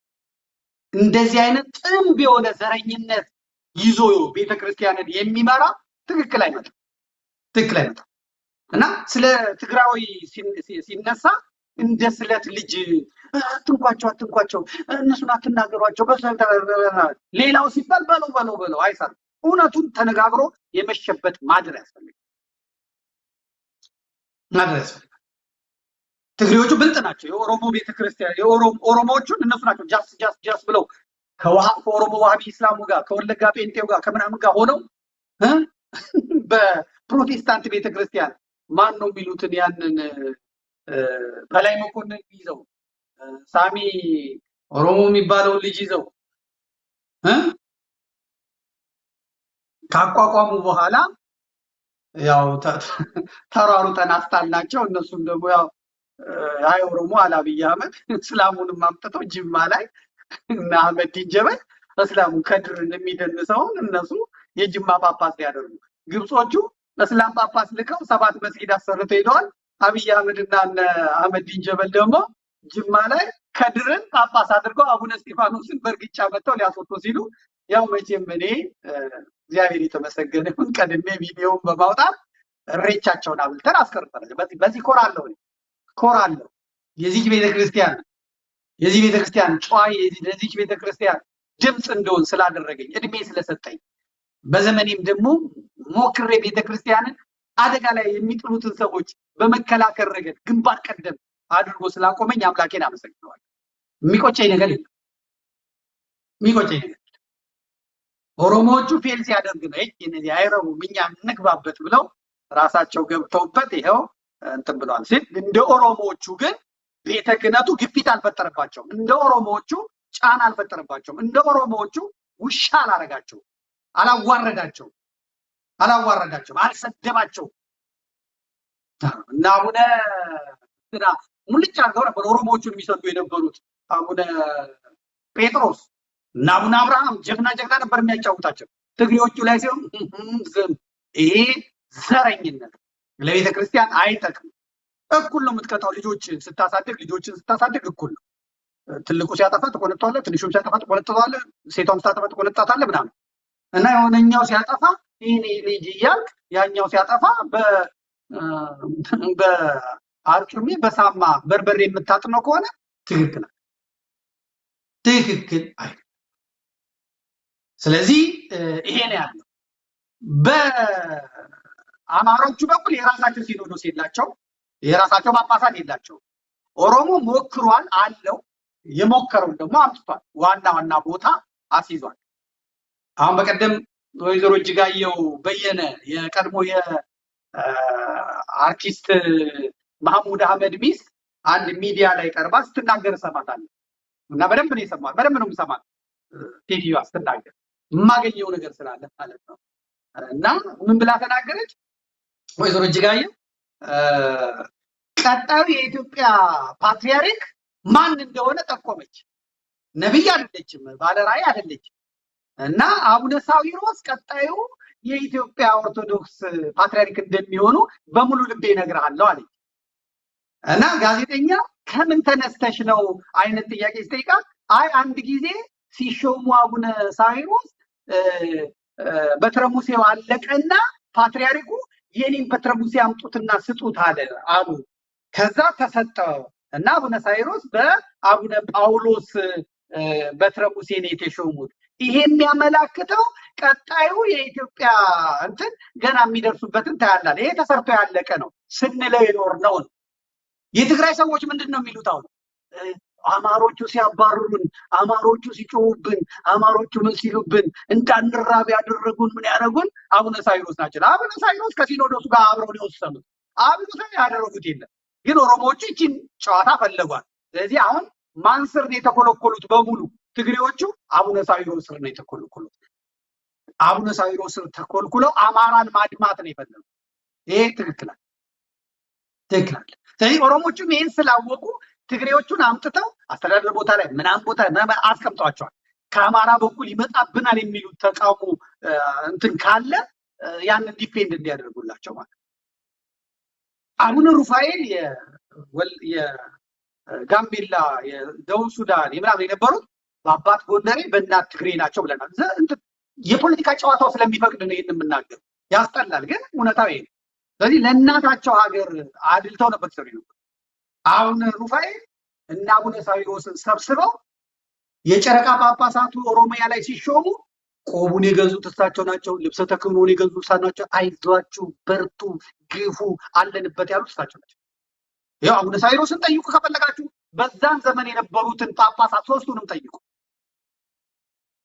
እንደዚህ አይነት ጥንብ የሆነ ዘረኝነት ይዞ ቤተክርስቲያንን የሚመራ ትክክል አይመጣም እና ስለ ትግራዊ ሲነሳ እንደ ስለት ልጅ አትንኳቸው እነሱን አትናገሯቸው ሌላው ሲባል በለው አይሰራም። እውነቱን ተነጋግሮ የመሸበት ማድር ያስፈልጋል። ትግሬዎቹ ብልጥ ናቸው። የኦሮሞ ቤተክርስቲያን ኦሮሞዎቹን እነሱ ናቸው ጃስ ብለው ከኦሮሞ ዋሃቢ ኢስላሙ ጋር ከወለጋ ጴንጤው ጋር ከምናምን ጋር ሆነው በፕሮቴስታንት ቤተክርስቲያን ማን ነው የሚሉትን ያንን በላይ መኮንን ይዘው ሳሚ ኦሮሞ የሚባለው ልጅ ይዘው ካቋቋሙ በኋላ ያው ተራሩጠን አስጣልናቸው። እነሱም ደግሞ ያው አይ ኦሮሞ አለ አብይ አህመድ እስላሙንም አምጥተው ጅማ ላይ እና አህመዲን ጀበል እስላሙ ከድርን የሚደንሰውን እነሱ የጅማ ጳጳስ ያደርጉ። ግብጾቹ እስላም ጳጳስ ልከው 7 መስጊድ አሰርተው ሄደዋል። አብይ አህመድና አህመዲን ጀበል ደግሞ ጅማ ላይ ከድርን ጳጳስ አድርገው አቡነ እስጢፋኖስን በእርግጫ መጥተው ሊያስወጡ ሲሉ ያው መቼም እኔ እግዚአብሔር የተመሰገነ ይሁን ቀድሜ ቪዲዮውን በማውጣት እሬቻቸውን አብልተን አስቀርተናል። በዚህ ኮራለሁ። የዚህ ቤተክርስቲያን ጨዋ የዚህ ቤተክርስቲያን ድምፅ እንደሆን ስላደረገኝ እድሜ ስለሰጠኝ በዘመኔም ደግሞ ሞክሬ ቤተክርስቲያንን አደጋ ላይ የሚጥሉትን ሰዎች በመከላከል ረገድ ግንባር ቀደም አድርጎ ስላቆመኝ አምላኬን አመሰግነዋለሁ። የሚቆጨኝ ነገር የለም። ኦሮሞዎቹ ፌል ሲያደርግ ነው እነዚህ አይረቡም እኛ እንግባበት ብለው ራሳቸው ገብተውበት ይሄው እንትን ብለዋል ሲል፣ እንደ ኦሮሞዎቹ ግን ቤተ ክህነቱ ግፊት አልፈጠረባቸውም። እንደ ኦሮሞዎቹ ጫና አልፈጠረባቸውም። እንደ ኦሮሞዎቹ ውሻ አላረጋቸውም፣ አላዋረዳቸውም፣ አልሰደባቸውም። እና አቡነ ሙልጭ አድርገው ነበር ኦሮሞዎቹን የሚሰዱ የነበሩት አቡነ ጴጥሮስ እና አቡነ አብርሃም ጀግና ነበር የሚያጫውታቸው። ትግሬዎቹ ላይ ሲሆን ዝም። ይሄ ዘረኝነት ለቤተ ክርስቲያን አይጠቅም። እኩል ነው የምትቀጣው። ልጆችን ስታሳድግ እኩል ነው። ትልቁ ሲያጠፋ ትቆነጠዋለህ፣ ትንሹም ሲያጠፋ ትቆነጠዋለህ፣ ሴቷም ስታጠፋ ትቆነጣታለህ ምናምን እና የሆነኛው ሲያጠፋ ይሄኔ ልጅ እያልክ ያኛው ሲያጠፋ በአርጩሜ በሳማ በርበሬ የምታጥነው ከሆነ ትክክል አይደለም። ስለዚህ ይሄ ነው ያለው። በአማሮቹ በኩል የራሳቸው ሲኖዶስ የላቸው፣ የራሳቸው ጳጳሳት የላቸው። ኦሮሞ ሞክሯል አለው። የሞከረውን ደግሞ አምጥቷል። ዋና ቦታ አስይዟል። አሁን በቀደም ወይዘሮ እጅጋየሁ በየነ የቀድሞ የአርቲስት መሐሙድ አህመድ ሚስት አንድ ሚዲያ ላይ ቀርባ ስትናገር ሰማታለሁ እና በደንብ ነው የሰማት። በደንብ ነው የምሰማት ሴትዮዋ ስትናገር የማገኘው ነገር ስላለ ማለት ነው። እና ምን ብላ ተናገረች ወይዘሮ እጅጋየሁ? ቀጣዩ የኢትዮጵያ ፓትሪያርክ ማን እንደሆነ ጠቆመች። ነብይ አይደለችም፣ ባለራዕይ አይደለችም። እና አቡነ ሳዊሮስ ቀጣዩ የኢትዮጵያ ኦርቶዶክስ ፓትሪያርክ እንደሚሆኑ በሙሉ ልቤ እነግርሃለሁ አለች። እና ጋዜጠኛ ከምን ተነስተሽ ነው አይነት ጥያቄ ሲጠይቃት፣ አይ አንድ ጊዜ ሲሾሙ አቡነ ሳዊሮስ በትረሙሴው አለቀና ፓትሪያርኩ የኔን በትረሙሴ አምጡትና ስጡት አሉ። ከዛ ተሰጠ እና አቡነ ሳዊሮስ በአቡነ ጳውሎስ በትረሙሴ ነው የተሾሙት። ይሄ የሚያመላክተው ቀጣዩ የኢትዮጵያ እንትን ገና የሚደርሱበትን ታያላል። ይሄ ተሰርቶ ያለቀ ነው ስንለው የኖርነው ነው። የትግራይ ሰዎች ምንድነው የሚሉት? አሁን አማሮቹ ሲያባርሩን፣ አማሮቹ ሲጮሁብን፣ አማሮቹ ምን ሲሉብን እንዳንራብ ያደረጉን ምን ያደረጉን አቡነ ሳዊሮስ ናቸው። አቡነ ሳዊሮስ ከሲኖዶሱ ጋር አብረው ነው የወሰኑት። አቡነ ሳዊሮስ ያደረጉት የለም። ግን ኦሮሞዎቹ ይህችን ጨዋታ ፈለጓል። ስለዚህ አሁን ማን ስር ነው የተኮለኮሉት? በሙሉ ትግሬዎቹ አቡነ ሳዊሮስ ስር ነው የተኮለኮሉት። አቡነ ሳዊሮስ ስር ተኮልኩለው አማራን ማድማት ነው የፈለጉት። ይሄ ትክክል አለ። ስለዚህ ኦሮሞዎቹም ይህን ስላወቁ ትግሬዎቹን አምጥተው አስተዳደር ቦታ ላይ ምናምን ቦታ አስቀምጧቸዋል። ከአማራ በኩል ይመጣብናል የሚሉት ተቃውሞ እንትን ካለ ያንን ዲፌንድ እንዲያደርጉላቸው ማለት ነው። አቡነ ሩፋኤል የጋምቤላ የደቡብ ሱዳን የምናምን የነበሩት በአባት ጎንደሬ በእናት ትግሬ ናቸው ብለናል። የፖለቲካ ጨዋታው ስለሚፈቅድ ነው ይህን የምናገር። ያስጠላል፣ ግን እውነታው ይሄ ነው። ስለዚህ ለእናታቸው ሀገር አድልተው ነበር ሰው ነው። አቡነ ሩፋኤል እና አቡነ ሳዊሮስን ሰብስበው የጨረቃ ጳጳሳቱ ኦሮሚያ ላይ ሲሾሙ ቆቡን የገዙት እሳቸው ናቸው። ልብሰ ተክህኖን የገዙት እሳቸው ናቸው። አይዟችሁ በርቱ ግፉ አለንበት ያሉት እሳቸው ናቸው። ያው አቡነ ሳዊሮስን ጠይቁ ከፈለጋችሁ። በዛን ዘመን የነበሩትን ጳጳሳት ሶስቱንም ጠይቁ።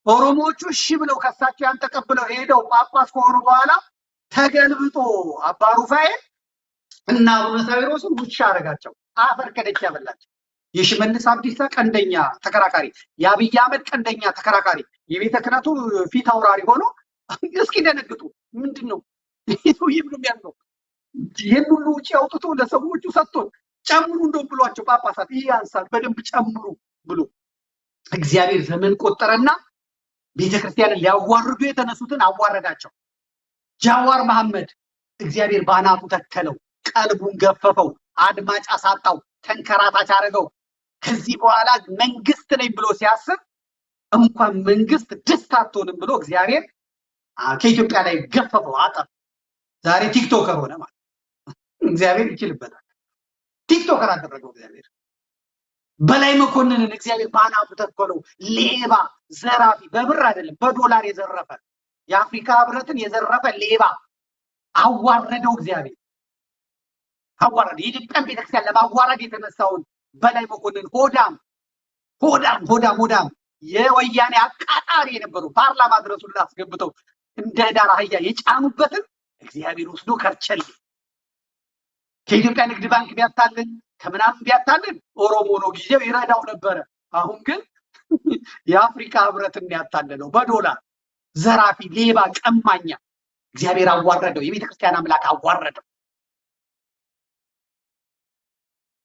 ኦሮሞዎቹ እሺ ብለው ከሳቸው ያን ተቀብለው ሄደው ጳጳስ ከሆኑ በኋላ ተገልብጦ አባ ሩፋኤል እና አቡነ ሳዊሮስን ውሻ አረጋቸው። አፈር ከደች ያበላቸው። የሽመልስ አብዲሳ ቀንደኛ ተከራካሪ፣ የአብይ አህመድ ቀንደኛ ተከራካሪ፣ የቤተ ክህነቱ ፊት አውራሪ ሆኖ እስኪ ደነግጡ። ምንድነው ይብሉም ያለው ይሄን ሁሉ ውጪ አውጥቶ ለሰዎቹ ሰጥቶ ጨምሩ እንደው ብሏቸው ጳጳሳት ይሄ ያንሳል በደንብ ጨምሩ ብሎ እግዚአብሔር ዘመን ቆጠረና ቤተክርስቲያንን ሊያዋርዱ የተነሱትን አዋረዳቸው። ጃዋር መሐመድ እግዚአብሔር ባናቱ ተከለው፣ ቀልቡን ገፈፈው፣ አድማጭ አሳጣው፣ ተንከራታች አደረገው። ከዚህ በኋላ መንግስት ነኝ ብሎ ሲያስብ እንኳን መንግስት ደስታ አትሆንም ብሎ እግዚአብሔር ከኢትዮጵያ ላይ ገፈፈው፣ አጠፋ። ዛሬ ቲክቶከር ሆነ ማለት እግዚአብሔር ይችልበታል። ቲክቶከር አደረገው እግዚአብሔር። በላይ መኮንንን እግዚአብሔር ባናቱ ተከለው። ሌባ፣ ዘራፊ፣ በብር አይደለም በዶላር የዘረፈ የአፍሪካ ህብረትን የዘረፈ ሌባ አዋረደው እግዚአብሔር። አዋረደ። የኢትዮጵያን ቤተክርስቲያን ለማዋረድ የተነሳውን በላይ መኮንን ሆዳም የወያኔ አቃጣሪ የነበሩ ፓርላማ ድረሱን አስገብተው እንደ ዳር አህያ የጫኑበትን እግዚአብሔር ወስዶ ከርቸል። ከኢትዮጵያ ንግድ ባንክ ቢያታልን ከምናምን ቢያታልን ኦሮሞ ነው ጊዜው ይረዳው ነበረ። አሁን ግን የአፍሪካ ህብረትን ያታለለው በዶላር ዘራፊ፣ ሌባ፣ ቀማኛ እግዚአብሔር አዋረደው። የቤተክርስቲያን አምላክ አዋረደው።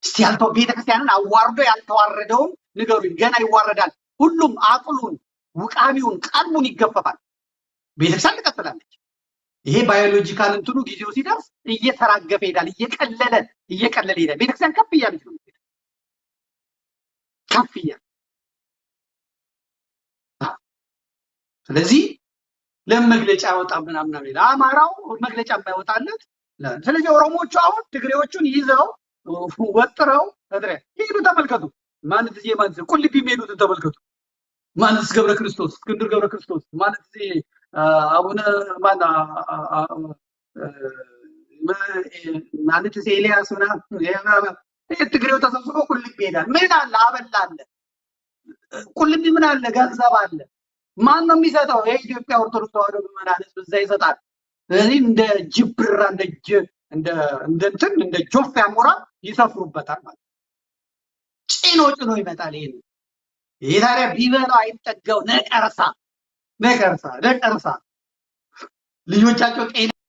እስቲ ቤተክርስቲያንን አዋርዶ ያልተዋረደውን ንገሩኝ። ገና ይዋረዳል። ሁሉም አቅሉን፣ ውቃቢውን፣ ቀልቡን ይገፈፋል። ቤተክርስቲያን ትቀጥላለች። ይሄ ባዮሎጂካል እንትኑ ጊዜው ሲደርስ እየተራገፈ ይሄዳል። እየቀለለ ይሄዳል። ቤተክርስቲያን ከፍ እያለች ነው። ከፍ እያለ ስለዚህ ለመግለጫ ያወጣ ምናምን ይላል። አማራው መግለጫ የማይወጣለት። ስለዚህ ኦሮሞቹ አሁን ትግሬዎቹን ይዘው ወጥረው ሄዱ። ተመልከቱ። ማለት እዚህ ማለት ቁልቢ የሚሄዱትን ተመልከቱ። ማለት ገብረ ክርስቶስ፣ እስክንድር ገብረ ክርስቶስ ማለት እዚህ አቡነ ማና ማለት እዚህ ኤልያስ ምናምን ትግሬው ተሰብስቦ ቁልቢ ይሄዳል። ምን አለ? አበላ አለ። ቁልቢ ምን አለ? ገንዘብ አለ። ማን ነው የሚሰጠው? የኢትዮጵያ ኦርቶዶክስ ተዋሕዶ ምዕመናን እዛ ይሰጣል። ስለዚህ እንደ ጅብራ እንደ ጆፍ ያሞራ ይሰፍሩበታል ማለት ጭኖ ይመጣል። ይሄ ታዲያ ቢበላው አይጠጋው ነቀርሳ ልጆቻቸው ጤና